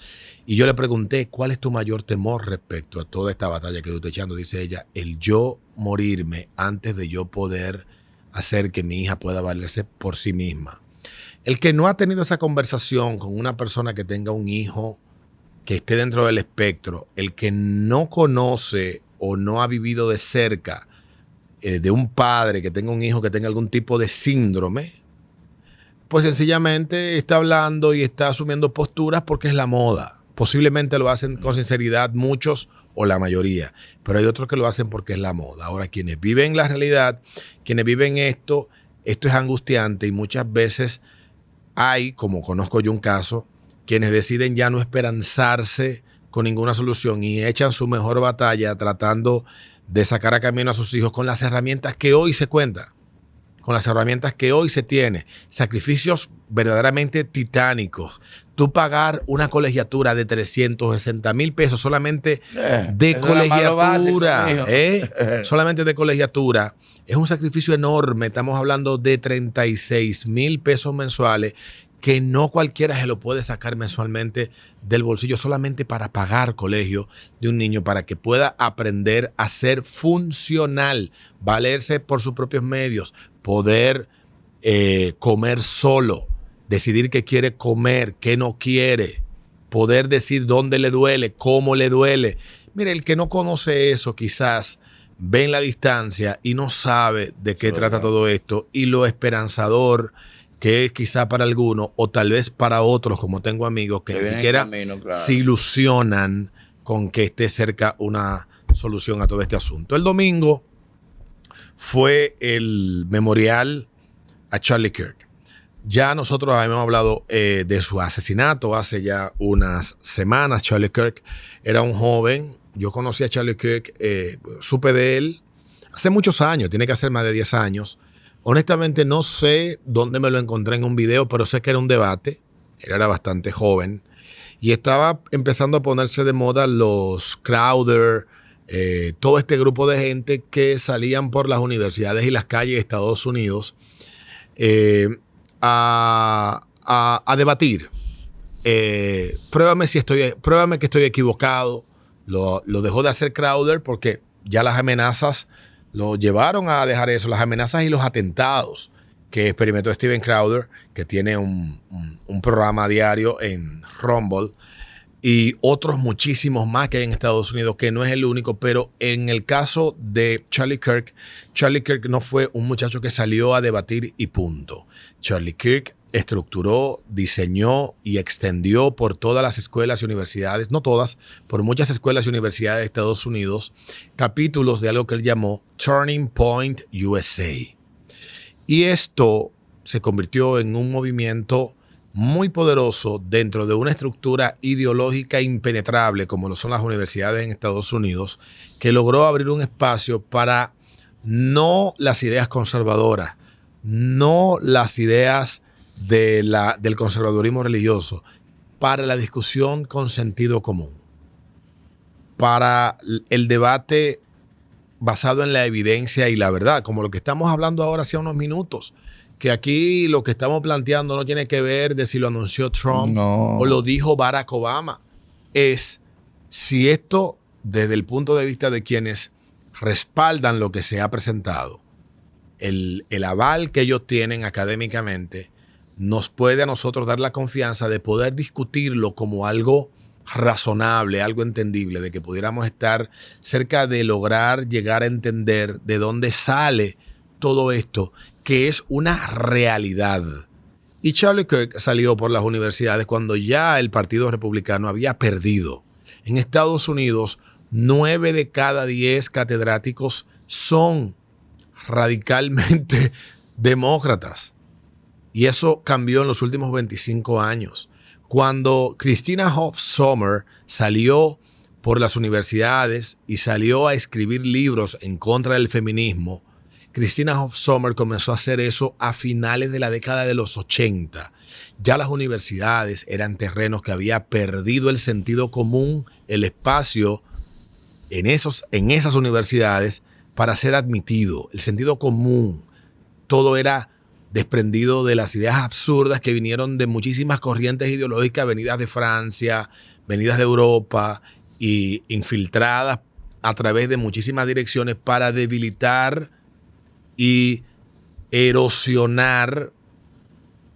Y yo le pregunté, ¿cuál es tu mayor temor respecto a toda esta batalla que tú estás echando? Dice ella, el yo morirme antes de yo poder hacer que mi hija pueda valerse por sí misma. El que no ha tenido esa conversación con una persona que tenga un hijo que esté dentro del espectro, el que no conoce o no ha vivido de cerca de un padre que tenga un hijo que tenga algún tipo de síndrome, pues sencillamente está hablando y está asumiendo posturas porque es la moda. Posiblemente lo hacen con sinceridad muchos o la mayoría, pero hay otros que lo hacen porque es la moda. Ahora, quienes viven la realidad, quienes viven esto es angustiante y muchas veces hay, como conozco yo un caso, quienes deciden ya no esperanzarse con ninguna solución y echan su mejor batalla tratando de sacar a camino a sus hijos con las herramientas que hoy se cuentan, con las herramientas que hoy se tiene. Sacrificios verdaderamente titánicos. Tú pagar una colegiatura de 360,000 pesos solamente de colegiatura, solamente de colegiatura, es un sacrificio enorme. Estamos hablando de 36,000 pesos mensuales que no cualquiera se lo puede sacar mensualmente del bolsillo solamente para pagar colegio de un niño, para que pueda aprender a ser funcional, valerse por sus propios medios, poder comer solo, decidir qué quiere comer, qué no quiere, poder decir dónde le duele, cómo le duele. Mire, el que no conoce eso quizás ve en la distancia y no sabe de qué trata todo esto, y lo esperanzador que es quizá para algunos o tal vez para otros, como tengo amigos que ni siquiera se ilusionan con que esté cerca una solución a todo este asunto. El domingo fue el memorial a Charlie Kirk. Ya nosotros habíamos hablado de su asesinato hace ya unas semanas. Charlie Kirk era un joven. Yo conocí a Charlie Kirk, supe de él hace muchos años, tiene que hacer más de 10 años. Honestamente no sé dónde me lo encontré en un video, pero sé que era un debate. Él era bastante joven y estaba empezando a ponerse de moda los Crowder, todo este grupo de gente que salían por las universidades y las calles de Estados Unidos a debatir. Pruébame que estoy equivocado. Lo dejó de hacer Crowder porque ya las amenazas lo llevaron a dejar eso, las amenazas y los atentados que experimentó Steven Crowder, que tiene un programa diario en Rumble, y otros muchísimos más que hay en Estados Unidos, que no es el único. Pero en el caso de Charlie Kirk no fue un muchacho que salió a debatir y punto. Charlie Kirk estructuró, diseñó y extendió por todas las escuelas y universidades, no todas, por muchas escuelas y universidades de Estados Unidos, capítulos de algo que él llamó Turning Point USA. Y esto se convirtió en un movimiento muy poderoso dentro de una estructura ideológica impenetrable como lo son las universidades en Estados Unidos, que logró abrir un espacio para no las ideas conservadoras, no las ideas del conservadurismo religioso, para la discusión con sentido común, para el debate basado en la evidencia y la verdad, como lo que estamos hablando ahora hace unos minutos, que aquí lo que estamos planteando no tiene que ver de si lo anunció Trump o lo dijo Barack Obama. Es si esto, desde el punto de vista de quienes respaldan lo que se ha presentado, el aval que ellos tienen académicamente, nos puede a nosotros dar la confianza de poder discutirlo como algo razonable, algo entendible, de que pudiéramos estar cerca de lograr llegar a entender de dónde sale todo esto, que es una realidad. Y Charlie Kirk salió por las universidades cuando ya el Partido Republicano había perdido. En Estados Unidos, 9 de cada 10 catedráticos son radicalmente demócratas. Y eso cambió en los últimos 25 años. Cuando Christina Hoff Sommers salió por las universidades y salió a escribir libros en contra del feminismo, Christina Hoff Sommers comenzó a hacer eso a finales de la década de los 80. Ya las universidades eran terrenos que había perdido el sentido común, el espacio en esas universidades para ser admitido, el sentido común. Todo era desprendido de las ideas absurdas que vinieron de muchísimas corrientes ideológicas venidas de Francia, venidas de Europa y infiltradas a través de muchísimas direcciones para debilitar y erosionar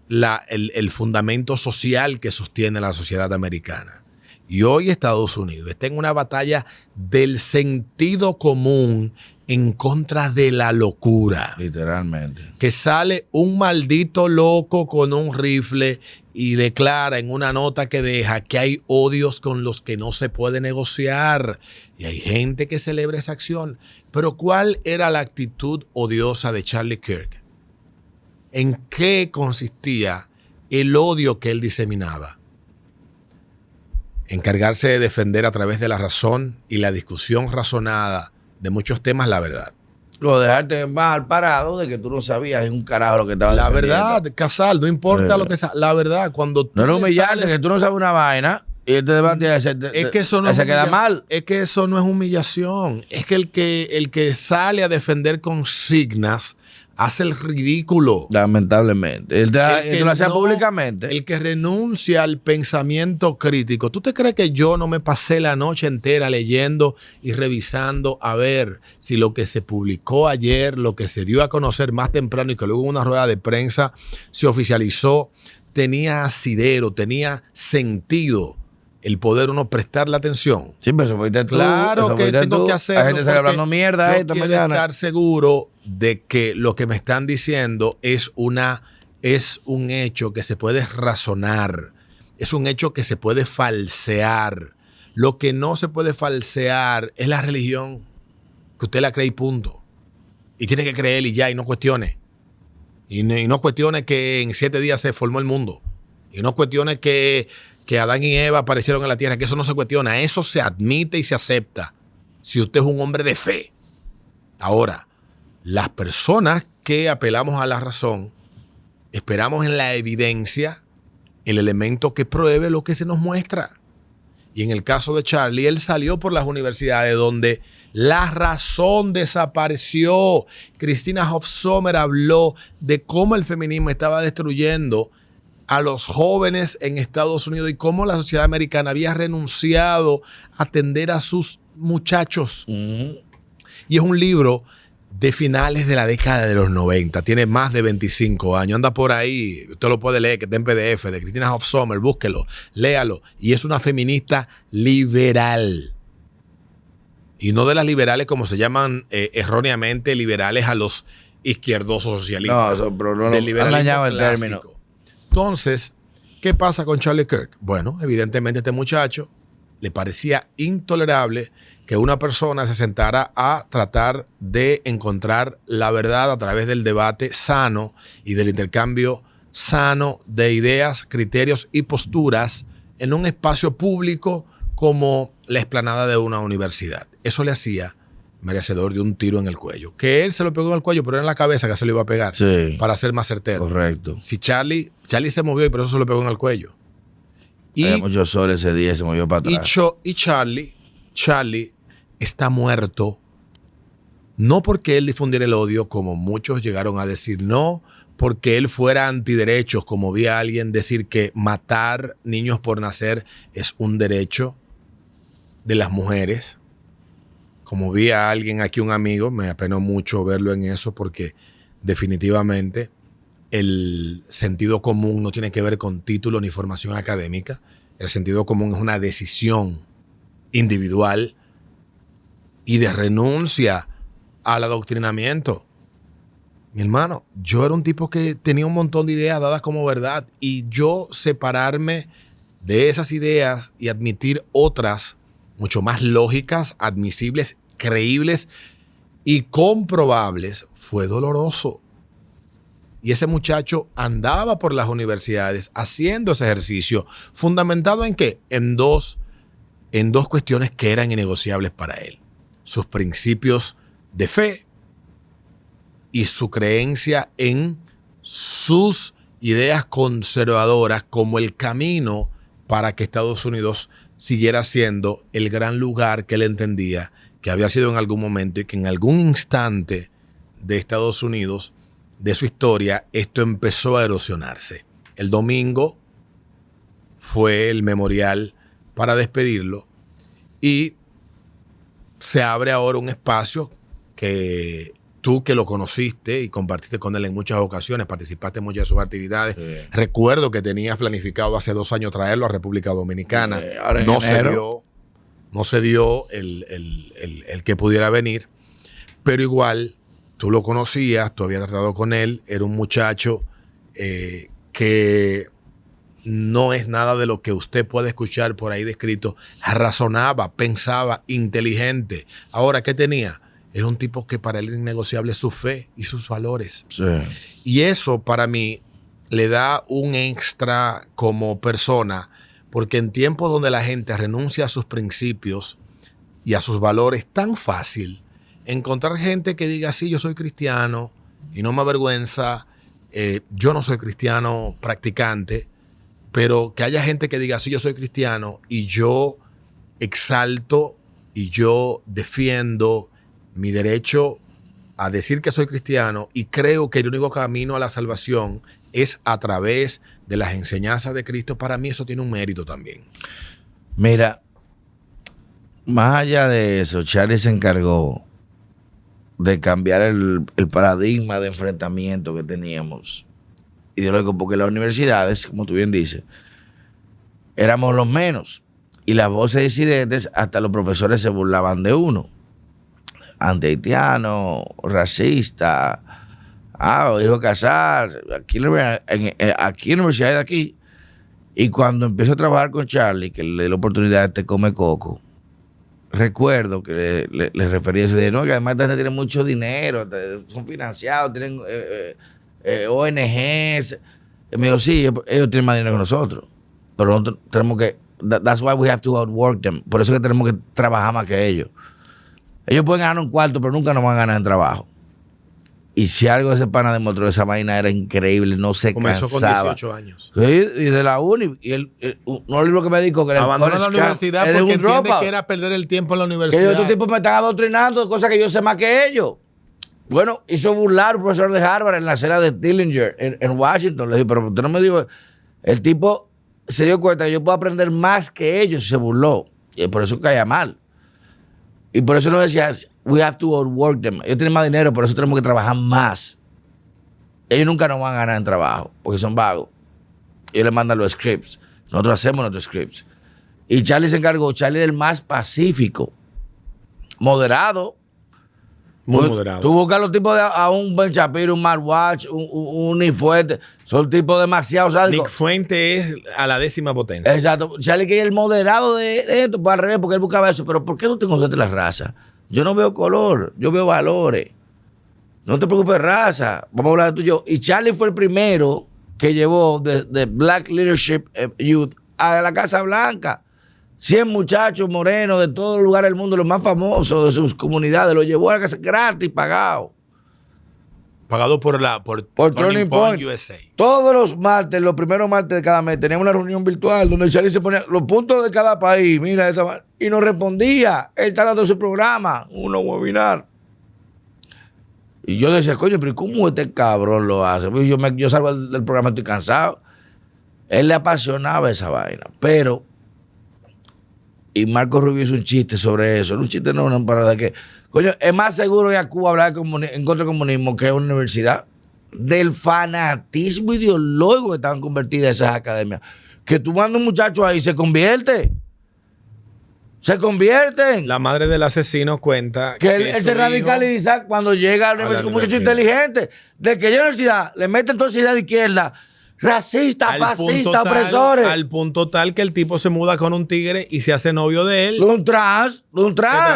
el fundamento social que sostiene la sociedad americana. Y hoy Estados Unidos está en una batalla del sentido común en contra de la locura. Literalmente. Que sale un maldito loco con un rifle y declara en una nota que deja que hay odios con los que no se puede negociar. Y hay gente que celebra esa acción. Pero ¿cuál era la actitud odiosa de Charlie Kirk? ¿En qué consistía el odio que él diseminaba? Encargarse de defender a través de la razón y la discusión razonada de muchos temas la verdad. Lo dejarte mal parado de que tú no sabías en un carajo lo que estaba La defendiendo. verdad, Casal, no importa lo que sea. La verdad, cuando tú no era humillarte sales, que tú no sabes una vaina y este debate es que eso no se queda mal. Es que eso no es humillación. Es que el que sale a defender consignas hace el ridículo. Lamentablemente. Él lo hacía públicamente. El que renuncia al pensamiento crítico. ¿Tú te crees que yo no me pasé la noche entera leyendo y revisando a ver si lo que se publicó ayer, lo que se dio a conocer más temprano y que luego en una rueda de prensa se oficializó, tenía asidero, tenía sentido? El poder uno prestarle atención. Sí, pero eso fuiste tú. Claro que tengo que hacerlo. La gente sale hablando mierda esta quiero mañana. estar seguro de que lo que me están diciendo es un hecho que se puede razonar. Es un hecho que se puede falsear. Lo que no se puede falsear es la religión. Que usted la cree y punto. Y tiene que creer y ya, y no cuestione. Y no cuestione que en 7 días se formó el mundo. Y no cuestione que Adán y Eva aparecieron en la tierra, que eso no se cuestiona, eso se admite y se acepta si usted es un hombre de fe. Ahora, las personas que apelamos a la razón, esperamos en la evidencia el elemento que pruebe lo que se nos muestra. Y en el caso de Charlie, él salió por las universidades donde la razón desapareció. Christina Hoff Sommers habló de cómo el feminismo estaba destruyendo a los jóvenes en Estados Unidos y cómo la sociedad americana había renunciado a atender a sus muchachos. Y es un libro de finales de la década de los 90. Tiene más de 25 años. Anda por ahí. Usted lo puede leer, que está en PDF, de Christina Hoff Sommers. Búsquelo, léalo. Y es una feminista liberal. Y no de las liberales como se llaman erróneamente liberales a los izquierdosos socialistas. No, pero no del liberalismo han dañado el clásico. término. Entonces, ¿qué pasa con Charlie Kirk? Bueno, evidentemente a este muchacho le parecía intolerable que una persona se sentara a tratar de encontrar la verdad a través del debate sano y del intercambio sano de ideas, criterios y posturas en un espacio público como la explanada de una universidad. Eso le hacía merecedor de un tiro en el cuello. Que él se lo pegó en el cuello, pero era en la cabeza que se lo iba a pegar. Sí. Para ser más certero. Correcto. Si Charlie se movió y por eso se lo pegó en el cuello. Había mucho sol ese día, se movió para atrás. Y Charlie está muerto. No porque él difundiera el odio, como muchos llegaron a decir. No porque él fuera antiderechos, como vi a alguien decir que matar niños por nacer es un derecho de las mujeres. Como vi a alguien aquí, un amigo, me apenó mucho verlo en eso porque definitivamente el sentido común no tiene que ver con título ni formación académica. El sentido común es una decisión individual y de renuncia al adoctrinamiento. Mi hermano, yo era un tipo que tenía un montón de ideas dadas como verdad, y yo separarme de esas ideas y admitir otras mucho más lógicas, admisibles, creíbles y comprobables fue doloroso. Y ese muchacho andaba por las universidades haciendo ese ejercicio, fundamentado ¿en qué? En dos cuestiones que eran innegociables para él: sus principios de fe y su creencia en sus ideas conservadoras como el camino para que Estados Unidos siguiera siendo el gran lugar que él entendía que había sido en algún momento, y que en algún instante de Estados Unidos, de su historia, esto empezó a erosionarse. El domingo fue el memorial para despedirlo, y se abre ahora un espacio que tú, que lo conociste y compartiste con él en muchas ocasiones, participaste en muchas de sus actividades. Sí. Recuerdo que tenías planificado hace 2 años traerlo a República Dominicana. No se dio el que pudiera venir, pero igual tú lo conocías, tú habías tratado con él, era un muchacho que no es nada de lo que usted puede escuchar por ahí descrito. Razonaba, pensaba, inteligente. Ahora, ¿qué tenía? Era un tipo que para él era innegociable su fe y sus valores. Sí. Y eso para mí le da un extra como persona, porque en tiempos donde la gente renuncia a sus principios y a sus valores, tan fácil encontrar gente que diga: sí, yo soy cristiano y no me avergüenza, yo no soy cristiano practicante, pero que haya gente que diga: sí, yo soy cristiano y yo exalto y yo defiendo mi derecho a decir que soy cristiano, y creo que el único camino a la salvación es a través de las enseñanzas de Cristo. Para mí eso tiene un mérito también. Mira, más allá de eso, Charlie se encargó de cambiar el paradigma de enfrentamiento que teníamos ideológico, porque las universidades, como tú bien dices, éramos los menos, y las voces disidentes, hasta los profesores se burlaban de uno: anti-haitiano, racista, hijo casar, aquí en la universidad de aquí. Y cuando empiezo a trabajar con Charlie, que le di la oportunidad de Te Come Coco, recuerdo que le refería a ese, no, que además esta gente tiene mucho dinero, son financiados, tienen ONGs. Y me dijo: sí, ellos tienen más dinero que nosotros, pero nosotros tenemos que, that's why we have to outwork them. Por eso es que tenemos que trabajar más que ellos. Ellos pueden ganar un cuarto, pero nunca nos van a ganar en trabajo. Y si algo ese pana demostró, esa vaina era increíble, no se comenzó cansaba. Comenzó con 18 años. Sí, y de la uni. Y no libro que me dijo que abandonó la universidad porque entiende que era perder el tiempo en la universidad. Que estos tipos me están adoctrinando de cosas que yo sé más que ellos. Bueno, hizo burlar un profesor de Harvard en la acera de Dillinger, en Washington. Le dije: pero usted no me dijo. El tipo se dio cuenta que yo puedo aprender más que ellos, y se burló. Y por eso caía mal. Y por eso nos decía: we have to outwork them. Ellos tienen más dinero, por eso tenemos que trabajar más. Ellos nunca nos van a ganar en trabajo, porque son vagos. Ellos les mandan los scripts. Nosotros hacemos nuestros scripts. Y Charlie se encargó. Charlie era el más pacífico, moderado. Muy moderado. Tú buscas los tipos a un Ben Shapiro, un Mark Watch, un Nick Fuente. Son tipos demasiado sádicos. Nick Fuente es a la 10ª potencia. Exacto. Charlie quería el moderado de esto, pues al revés, porque él buscaba eso. Pero ¿por qué no te concentras en la raza? Yo no veo color, yo veo valores. No te preocupes, raza. Vamos a hablar de tú y yo. Y Charlie fue el primero que llevó de Black Leadership Youth a la Casa Blanca. 100 muchachos morenos de todos los lugares del mundo, los más famosos de sus comunidades, los llevó a la casa gratis, pagado. Pagado por Turning Point USA. Todos los martes, los primeros martes de cada mes, teníamos una reunión virtual donde Charlie se ponía los puntos de cada país, mira, y nos respondía. Él está dando su programa, uno webinar. Y yo decía: coño, pero ¿cómo este cabrón lo hace? Pues yo salgo del programa, estoy cansado. Él le apasionaba esa vaina, pero... Y Marco Rubio hizo un chiste sobre eso. Un chiste no, para de que, coño, es más seguro ir a Cuba a hablar en contra del comunismo que en una universidad. Del fanatismo ideológico que estaban convertidas esas academias. que tú mandas un muchacho ahí, se convierten. La madre del asesino cuenta que él se radicaliza cuando llega a la universidad, un muchacho inteligente. De que llega a la universidad, le meten toda esa idea de izquierda, racista, fascista, opresores. Al punto tal que el tipo se muda con un tigre y se hace novio de él. Un trans.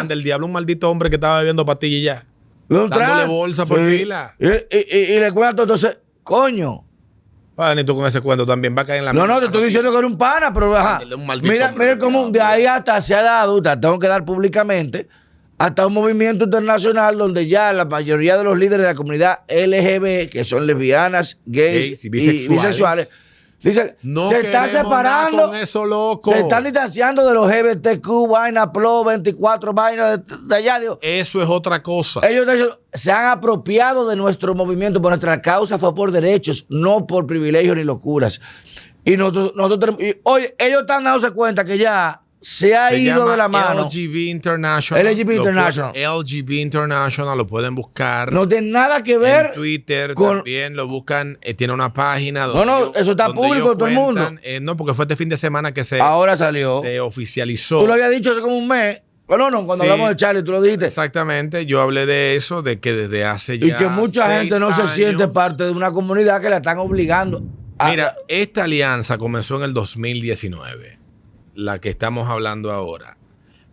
Del diablo, un maldito hombre que estaba bebiendo pastillas y ya. Dándole bolsa por pila. Y le cuento entonces, coño. Ni tú con ese cuento también va a caer en la No, te estoy diciendo que era un pana, pero mira cómo de ahí hasta se ha dado, tengo que dar públicamente, hasta un movimiento internacional donde ya la mayoría de los líderes de la comunidad LGBT, que son lesbianas, gays y bisexuales, dicen, no se está separando, con eso, loco. Se están distanciando de los LGBTQ, vaina, PLO, 24, vaina de allá. Digo, eso es otra cosa. Ellos de hecho, se han apropiado de nuestro movimiento, por nuestra causa fue por derechos, no por privilegios ni locuras. Y nosotros tenemos, oye, ellos están dándose cuenta que ya se ha ido de la mano. LGB International. LGB International, lo pueden buscar. No tiene nada que ver. En Twitter también lo buscan. Tiene una página donde. Eso está público, todo el mundo. No, porque fue este fin de semana que ahora salió. Se oficializó. Tú lo habías dicho hace como un mes. Cuando hablamos de Charlie, tú lo dijiste. Exactamente, yo hablé de eso, de que desde hace ya. Y que mucha gente no se siente parte de una comunidad que la están obligando. Mira, esta alianza comenzó en el 2019. La que estamos hablando ahora.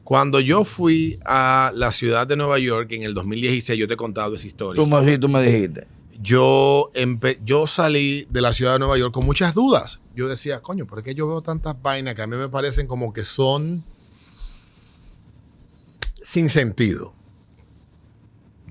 Cuando yo fui a la ciudad de Nueva York en el 2016, yo te he contado esa historia. Tú me dijiste. Yo salí de la ciudad de Nueva York con muchas dudas. Yo decía, coño, ¿por qué yo veo tantas vainas que a mí me parecen como que son sin sentido?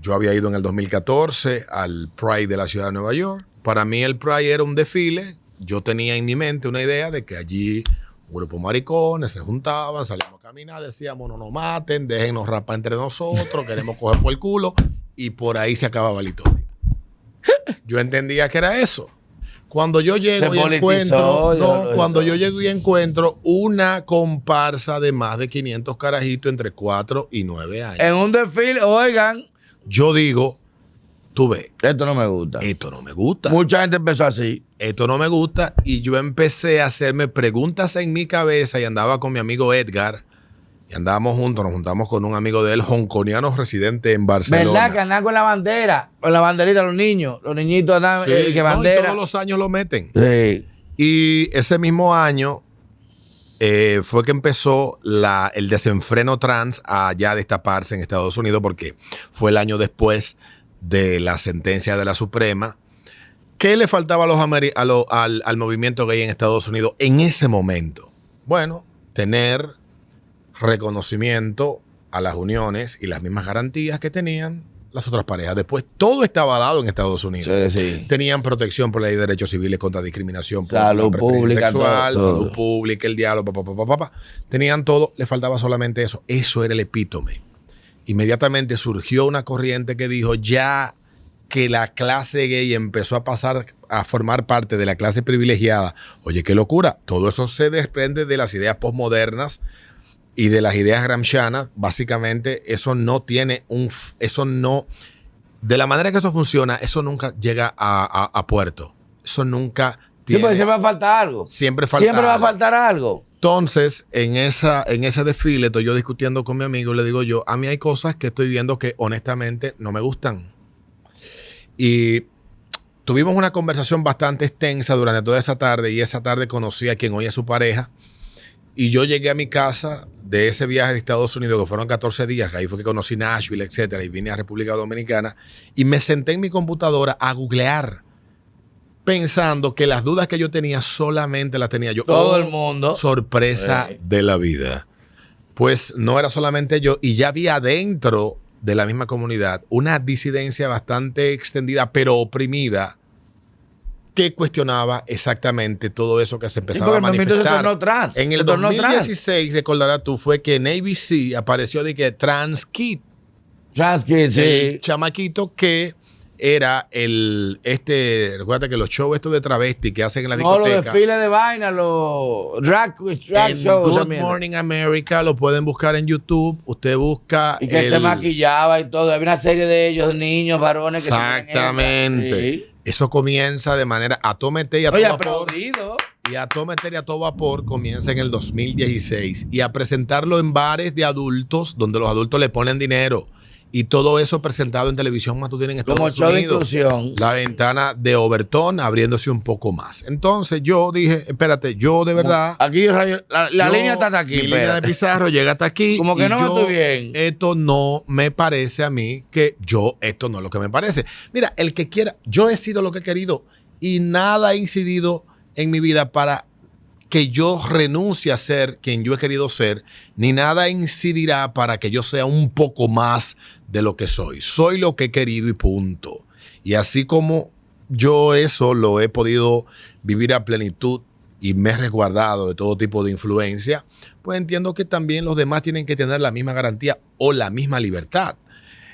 Yo había ido en el 2014 al Pride de la ciudad de Nueva York. Para mí el Pride era un desfile. Yo tenía en mi mente una idea de que allí un grupo de maricones se juntaban, salíamos a caminar, decíamos, no nos maten, déjenos rapar entre nosotros, queremos coger por el culo, y por ahí se acababa la historia. Yo entendía que era eso. Cuando yo llego y encuentro una comparsa de más de 500 carajitos entre 4 y 9 años. En un desfile, oigan. Yo digo, tú ves. Esto no me gusta. Mucha gente empezó así. Esto no me gusta. Y yo empecé a hacerme preguntas en mi cabeza y andaba con mi amigo Edgar. Y andábamos juntos, nos juntamos con un amigo de él, hongkoniano residente en Barcelona. ¿Verdad que andan con la bandera? Con la banderita los niños. Los niñitos andan que bandera. Y todos los años lo meten. Sí. Y ese mismo año fue que empezó el desenfreno trans a ya destaparse en Estados Unidos, porque fue el año después de la sentencia de la Suprema. ¿Qué le faltaba al movimiento gay en Estados Unidos en ese momento? Bueno, tener reconocimiento a las uniones y las mismas garantías que tenían las otras parejas. Después todo estaba dado en Estados Unidos. Sí. Tenían protección por la ley de derechos civiles contra discriminación, por salud pública, sexual, salud pública, el diálogo, tenían todo. Le faltaba solamente eso. Eso era el epítome. Inmediatamente surgió una corriente que dijo, ya que la clase gay empezó a pasar a formar parte de la clase privilegiada. Oye, qué locura. Todo eso se desprende de las ideas postmodernas y de las ideas gramscianas. Básicamente, eso no tiene de la manera que eso funciona, eso nunca llega a puerto. Eso nunca tiene. Sí, porque siempre va a faltar algo. Siempre va a faltar algo. Entonces, en ese desfile, estoy yo discutiendo con mi amigo y le digo yo, a mí hay cosas que estoy viendo que honestamente no me gustan. Y tuvimos una conversación bastante extensa durante toda esa tarde, y esa tarde conocí a quien hoy es su pareja. Y yo llegué a mi casa de ese viaje de Estados Unidos, que fueron 14 días, que ahí fue que conocí Nashville, etcétera, y vine a República Dominicana, y me senté en mi computadora a googlear, pensando que las dudas que yo tenía solamente las tenía yo. Todo el mundo. Sorpresa de la vida. Pues no era solamente yo, y ya había dentro de la misma comunidad una disidencia bastante extendida, pero oprimida, que cuestionaba exactamente todo eso que se empezaba a manifestar. En el 2016, recordarás tú, fue que en ABC apareció de que Trans Kid. Sí. El chamaquito que era recuerda que los shows estos de travesti que hacen en la discoteca. Los desfiles de vaina, los drag shows. Good Morning America, lo pueden buscar en YouTube. Usted busca. Y que se maquillaba y todo. Había una serie de ellos, niños, varones. Exactamente. Que Eso comienza de manera a tomete y a todo vapor. Y A Todo Meter y A Todo Vapor comienza en el 2016 y a presentarlo en bares de adultos donde los adultos le ponen dinero. Y todo eso presentado en televisión matutina en Estados Como Unidos. La ventana de Overton abriéndose un poco más. Entonces yo dije, espérate, yo de verdad... Aquí la línea está hasta aquí. Mi línea de Pizarro llega hasta aquí. Como que no me estoy bien. Esto no me parece a mí esto no es lo que me parece. Mira, el que quiera, yo he sido lo que he querido y nada ha incidido en mi vida para que yo renuncie a ser quien yo he querido ser, ni nada incidirá para que yo sea un poco más de lo que soy. Soy lo que he querido y punto. Y así como yo eso lo he podido vivir a plenitud y me he resguardado de todo tipo de influencia, pues entiendo que también los demás tienen que tener la misma garantía o la misma libertad.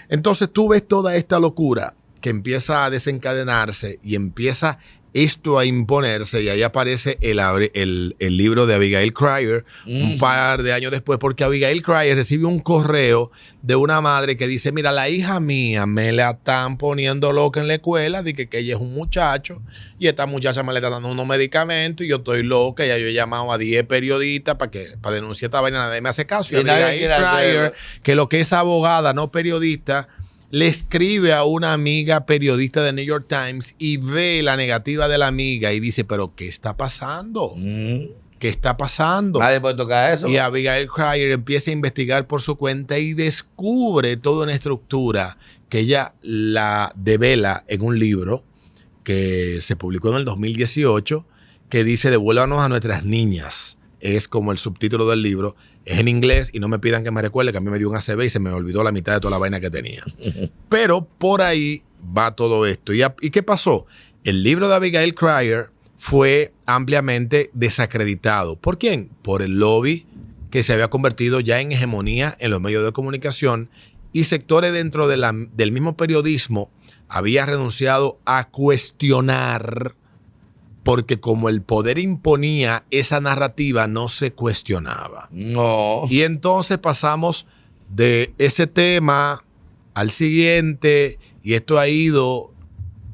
Entonces tú ves toda esta locura que empieza a desencadenarse y empieza esto a imponerse, y ahí aparece el libro de Abigail Cryer un par de años después, porque Abigail Cryer recibe un correo de una madre que dice, mira, la hija mía me la están poniendo loca en la escuela, de que ella es un muchacho y esta muchacha me le está dando unos medicamentos y yo estoy loca, ya yo he llamado a 10 periodistas para denunciar esta vaina, nadie me hace caso. Y Abigail Cryer, que lo que es abogada, no periodista, le escribe a una amiga periodista de New York Times y ve la negativa de la amiga y dice, pero ¿qué está pasando? ¿Qué está pasando? Nadie puede tocar eso. Y Abigail Cryer empieza a investigar por su cuenta y descubre toda una estructura que ella la devela en un libro que se publicó en el 2018 que dice, devuélvanos a nuestras niñas. Es como el subtítulo del libro. Es en inglés y no me pidan que me recuerde que a mí me dio un ACV y se me olvidó la mitad de toda la vaina que tenía. Pero por ahí va todo esto. ¿Y qué pasó? El libro de Abigail Cryer fue ampliamente desacreditado. ¿Por quién? Por el lobby que se había convertido ya en hegemonía en los medios de comunicación y sectores dentro del mismo periodismo había renunciado a cuestionar, porque como el poder imponía esa narrativa, no se cuestionaba. No. Y entonces pasamos de ese tema al siguiente, y esto ha ido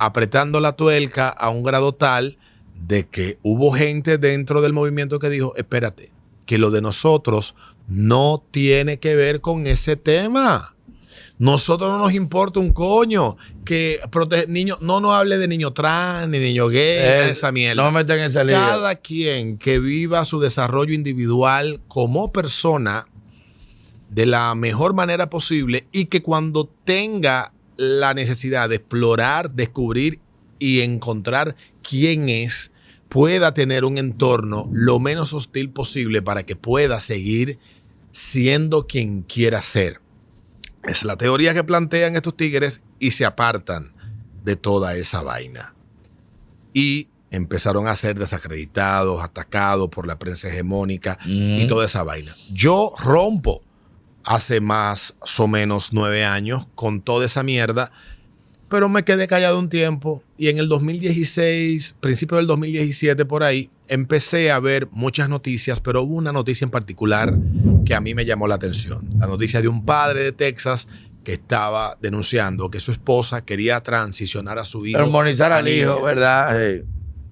apretando la tuerca a un grado tal de que hubo gente dentro del movimiento que dijo, espérate, que lo de nosotros no tiene que ver con ese tema. Nosotros no nos importa un coño que niños, no nos hable de niño trans, ni niño gay, esa mierda. No me meten en ese lío. Cada quien que viva su desarrollo individual como persona de la mejor manera posible y que cuando tenga la necesidad de explorar, descubrir y encontrar quién es, pueda tener un entorno lo menos hostil posible para que pueda seguir siendo quien quiera ser. Es la teoría que plantean estos tigres y se apartan de toda esa vaina. Y empezaron a ser desacreditados, atacados por la prensa hegemónica y toda esa vaina. Yo rompo hace más o menos 9 años con toda esa mierda, pero me quedé callado un tiempo y en el 2016, principio del 2017 por ahí, empecé a ver muchas noticias, pero hubo una noticia en particular que a mí me llamó la atención. La noticia de un padre de Texas que estaba denunciando que su esposa quería transicionar a su hijo. Hormonizar al hijo, ¿verdad? Sí.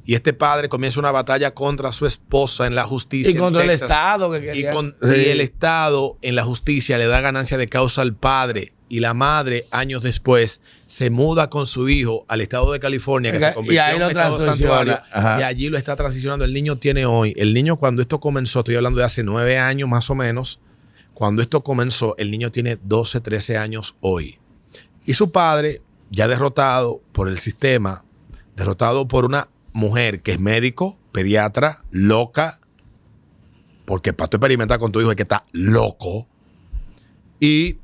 Y este padre comienza una batalla contra su esposa en la justicia. Y contra el Estado. Que quería. Y el Estado en la justicia le da ganancia de causa al padre. Y la madre, años después, se muda con su hijo al estado de California, que se convirtió en un estado santuario. Y allí lo está transicionando. El niño cuando esto comenzó, estoy hablando de hace 9 años más o menos, cuando esto comenzó, el niño tiene 12, 13 años hoy. Y su padre, ya derrotado por el sistema, derrotado por una mujer que es médico, pediatra, loca, porque para tú experimentar con tu hijo es que está loco, y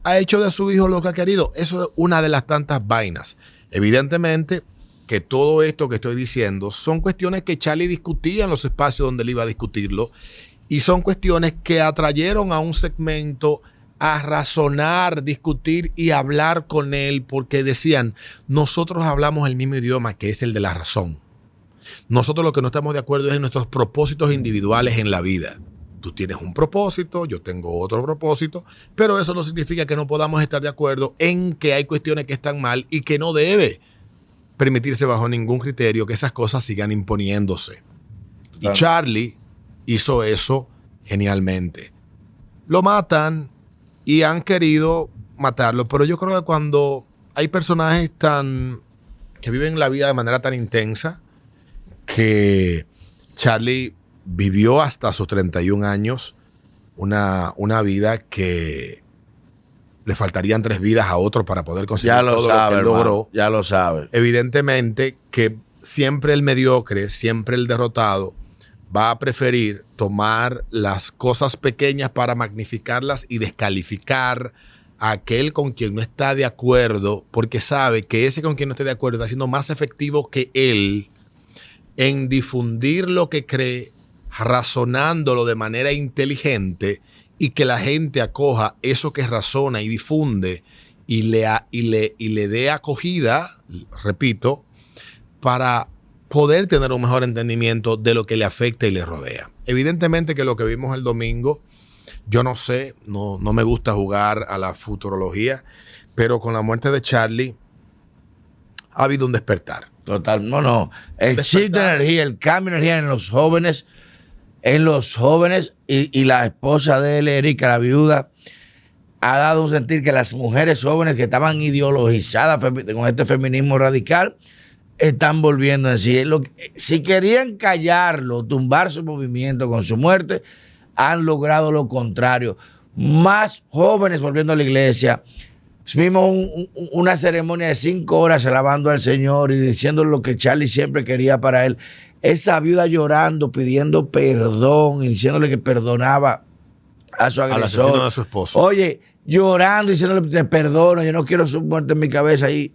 ha hecho de su hijo lo que ha querido. Eso es una de las tantas vainas. Evidentemente que todo esto que estoy diciendo son cuestiones que Charlie discutía en los espacios donde él iba a discutirlo y son cuestiones que atrayeron a un segmento a razonar, discutir y hablar con él porque decían, nosotros hablamos el mismo idioma que es el de la razón. Nosotros lo que no estamos de acuerdo es en nuestros propósitos individuales en la vida. Tú tienes un propósito, yo tengo otro propósito, pero eso no significa que no podamos estar de acuerdo en que hay cuestiones que están mal y que no debe permitirse bajo ningún criterio que esas cosas sigan imponiéndose. Y Charlie hizo eso genialmente. Lo matan y han querido matarlo, pero yo creo que cuando hay personajes que viven la vida de manera tan intensa, que Charlie vivió hasta sus 31 años una vida que le faltarían 3 vidas a otro para poder conseguir todo lo que él logró. Ya lo sabe. Evidentemente que siempre el mediocre, siempre el derrotado, va a preferir tomar las cosas pequeñas para magnificarlas y descalificar a aquel con quien no está de acuerdo, porque sabe que ese con quien no esté de acuerdo está siendo más efectivo que él en difundir lo que cree, razonándolo de manera inteligente, y que la gente acoja eso que razona y difunde y le dé acogida, repito, para poder tener un mejor entendimiento de lo que le afecta y le rodea. Evidentemente que lo que vimos el domingo, yo no sé, no me gusta jugar a la futurología, pero con la muerte de Charlie ha habido un despertar. Total, no. El shift de energía, el cambio de energía en los jóvenes y la esposa de él, Erika, la viuda, ha dado un sentir que las mujeres jóvenes que estaban ideologizadas con este feminismo radical están volviendo en sí. Si querían callarlo, tumbar su movimiento con su muerte, han logrado lo contrario. Más jóvenes volviendo a la iglesia. Vimos una ceremonia de 5 horas alabando al Señor y diciendo lo que Charlie siempre quería para él. Esa viuda llorando, pidiendo perdón y diciéndole que perdonaba a su agresor. Al asesino de su esposo. Oye, llorando, diciéndole te perdono, yo no quiero su muerte en mi cabeza. Y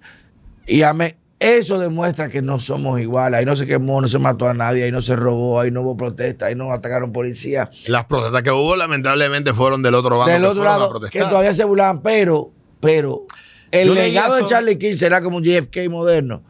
amén. Eso demuestra que no somos iguales. Ahí no se quemó, no se mató a nadie, ahí no se robó, ahí no hubo protesta, ahí no atacaron policía. Las protestas que hubo lamentablemente fueron del otro bando. Del otro lado, que todavía se burlaban, pero el legado de Charlie Kirk será como un JFK moderno.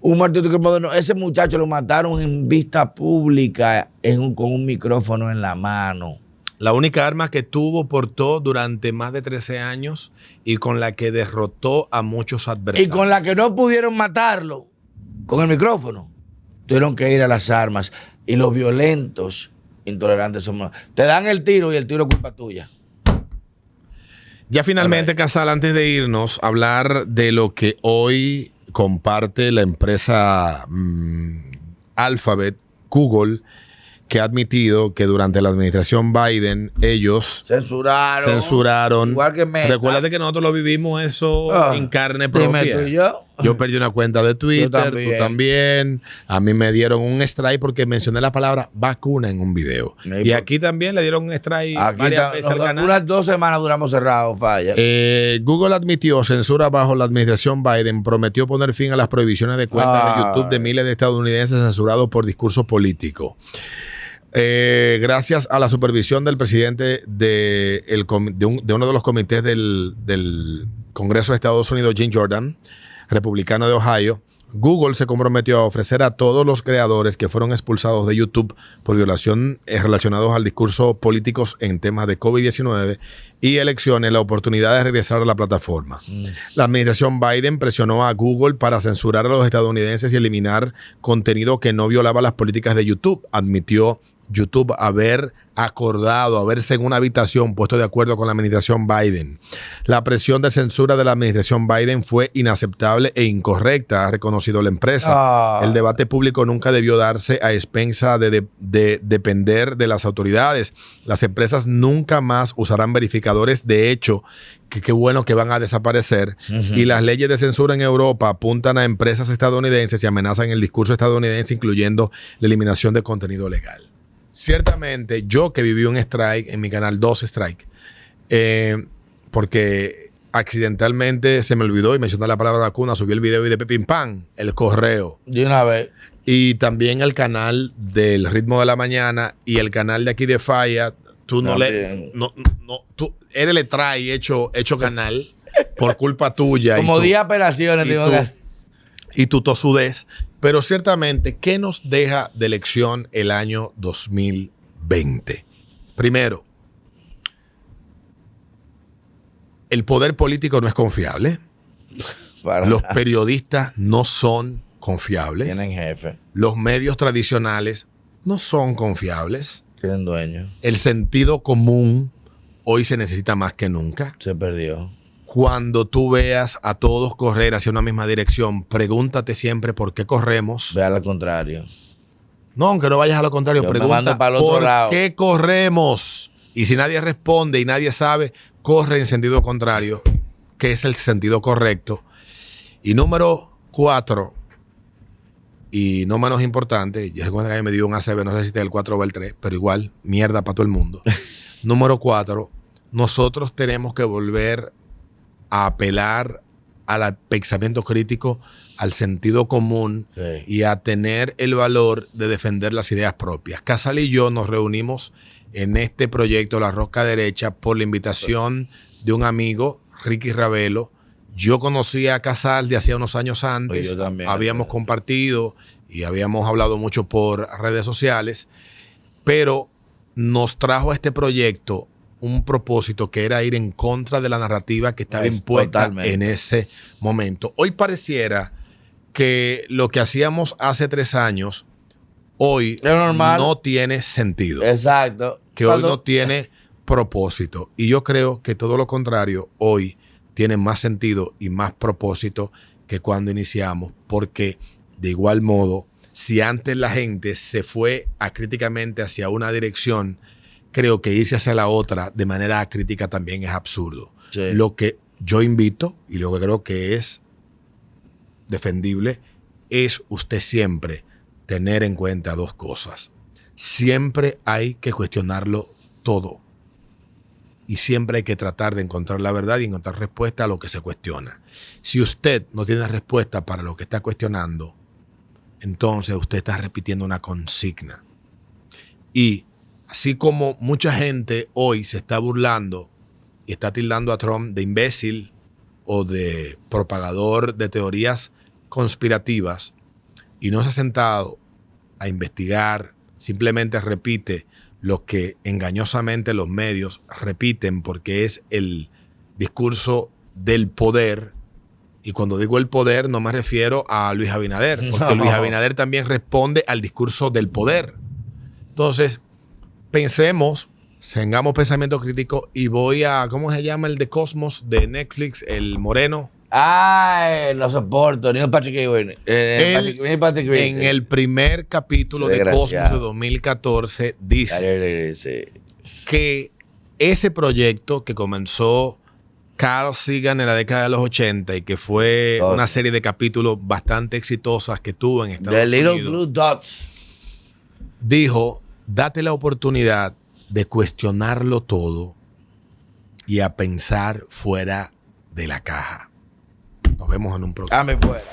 Un Martin Luther King moderno. Ese muchacho lo mataron en vista pública con un micrófono en la mano. La única arma que portó durante más de 13 años y con la que derrotó a muchos adversarios. Y con la que no pudieron matarlo, con el micrófono. Tuvieron que ir a las armas. Y los violentos, intolerantes somos. Te dan el tiro y el tiro es culpa tuya. Ya finalmente, Casal, antes de irnos, hablar de lo que hoy comparte la empresa Alphabet, Google, que ha admitido que durante la administración Biden ellos censuraron. Igual que Meta. Recuérdate que nosotros lo vivimos eso en carne propia. Yo perdí una cuenta de Twitter, tú también. A mí me dieron un strike porque mencioné la palabra vacuna en un video. Y aquí también le dieron un strike varias veces al canal. Unas 2 semanas duramos cerrados, falla. Google admitió censura bajo la administración Biden, prometió poner fin a las prohibiciones de cuentas de YouTube de miles de estadounidenses censurados por discurso político. Gracias a la supervisión del presidente de uno de los comités del Congreso de Estados Unidos, Jim Jordan, republicano de Ohio, Google se comprometió a ofrecer a todos los creadores que fueron expulsados de YouTube por violación relacionados al discurso políticos en temas de COVID-19 y elecciones la oportunidad de regresar a la plataforma. La administración Biden presionó a Google para censurar a los estadounidenses y eliminar contenido que no violaba las políticas de YouTube, admitió YouTube haberse en una habitación puesto de acuerdo con la administración Biden. La presión de censura de la administración Biden fue inaceptable e incorrecta, ha reconocido la empresa. El debate público nunca debió darse a expensa de depender de las autoridades. Las empresas nunca más usarán verificadores. De hecho, qué bueno que van a desaparecer. Y las leyes de censura en Europa apuntan a empresas estadounidenses y amenazan el discurso estadounidense, incluyendo la eliminación de contenido legal. Ciertamente, yo que viví un strike en mi canal, 2 strikes, porque accidentalmente se me olvidó y mencioné la palabra vacuna, subí el video y de pim pam, el correo. De una vez. Y también el canal del Ritmo de la Mañana y el canal de aquí de Falla. Tú tú eres le trae hecho canal por culpa tuya. Como 10 apelaciones. Y tu tosudez. Pero ciertamente, ¿qué nos deja de lección el año 2020? Primero, el poder político no es confiable. Los periodistas no son confiables. Tienen jefe. Los medios tradicionales no son confiables. Tienen dueño. El sentido común hoy se necesita más que nunca. Se perdió. Cuando tú veas a todos correr hacia una misma dirección, pregúntate siempre por qué corremos. Ve al contrario. No, aunque no vayas a lo contrario, pregunta por qué corremos. Y si nadie responde y nadie sabe, corre en sentido contrario, que es el sentido correcto. Y número 4, y no menos importante, ya recuerdo que me dio un ACB, no sé si es el 4 o el 3, pero igual, mierda para todo el mundo. Número 4, nosotros tenemos que volver a apelar al pensamiento crítico, al sentido común, sí, y a tener el valor de defender las ideas propias. Casal y yo nos reunimos en este proyecto La Rosca Derecha por la invitación de un amigo, Ricky Ravelo. Yo conocía a Casal de hacía unos años antes. Yo también, habíamos compartido y habíamos hablado mucho por redes sociales, pero nos trajo a este proyecto un propósito que era ir en contra de la narrativa que estaba impuesta en ese momento. Hoy pareciera que lo que hacíamos hace 3 años, hoy no tiene sentido. Exacto. Que hoy no tiene propósito. Y yo creo que todo lo contrario, hoy tiene más sentido y más propósito que cuando iniciamos, porque de igual modo, si antes la gente se fue acríticamente hacia una dirección, creo que irse hacia la otra de manera acrítica también es absurdo. Sí. Lo que yo invito y lo que creo que es defendible es usted siempre tener en cuenta 2 cosas. Siempre hay que cuestionarlo todo. Y siempre hay que tratar de encontrar la verdad y encontrar respuesta a lo que se cuestiona. Si usted no tiene respuesta para lo que está cuestionando, entonces usted está repitiendo una consigna. Y así como mucha gente hoy se está burlando y está tildando a Trump de imbécil o de propagador de teorías conspirativas y no se ha sentado a investigar, simplemente repite lo que engañosamente los medios repiten porque es el discurso del poder. Y cuando digo el poder no me refiero a Luis Abinader, porque Luis Abinader también responde al discurso del poder. Entonces, pensemos, tengamos pensamiento crítico y voy a, ¿cómo se llama el de Cosmos de Netflix? El moreno. Ay, no soporto. Neil Patrick Harris. En el primer capítulo de Cosmos de 2014 dice que ese proyecto que comenzó Carl Sagan en la década de los 80 y que fue una serie de capítulos bastante exitosas que tuvo en Estados Unidos. The Little Blue Dots. Dijo, date la oportunidad de cuestionarlo todo y a pensar fuera de la caja. Nos vemos en un próximo. Dame fuera.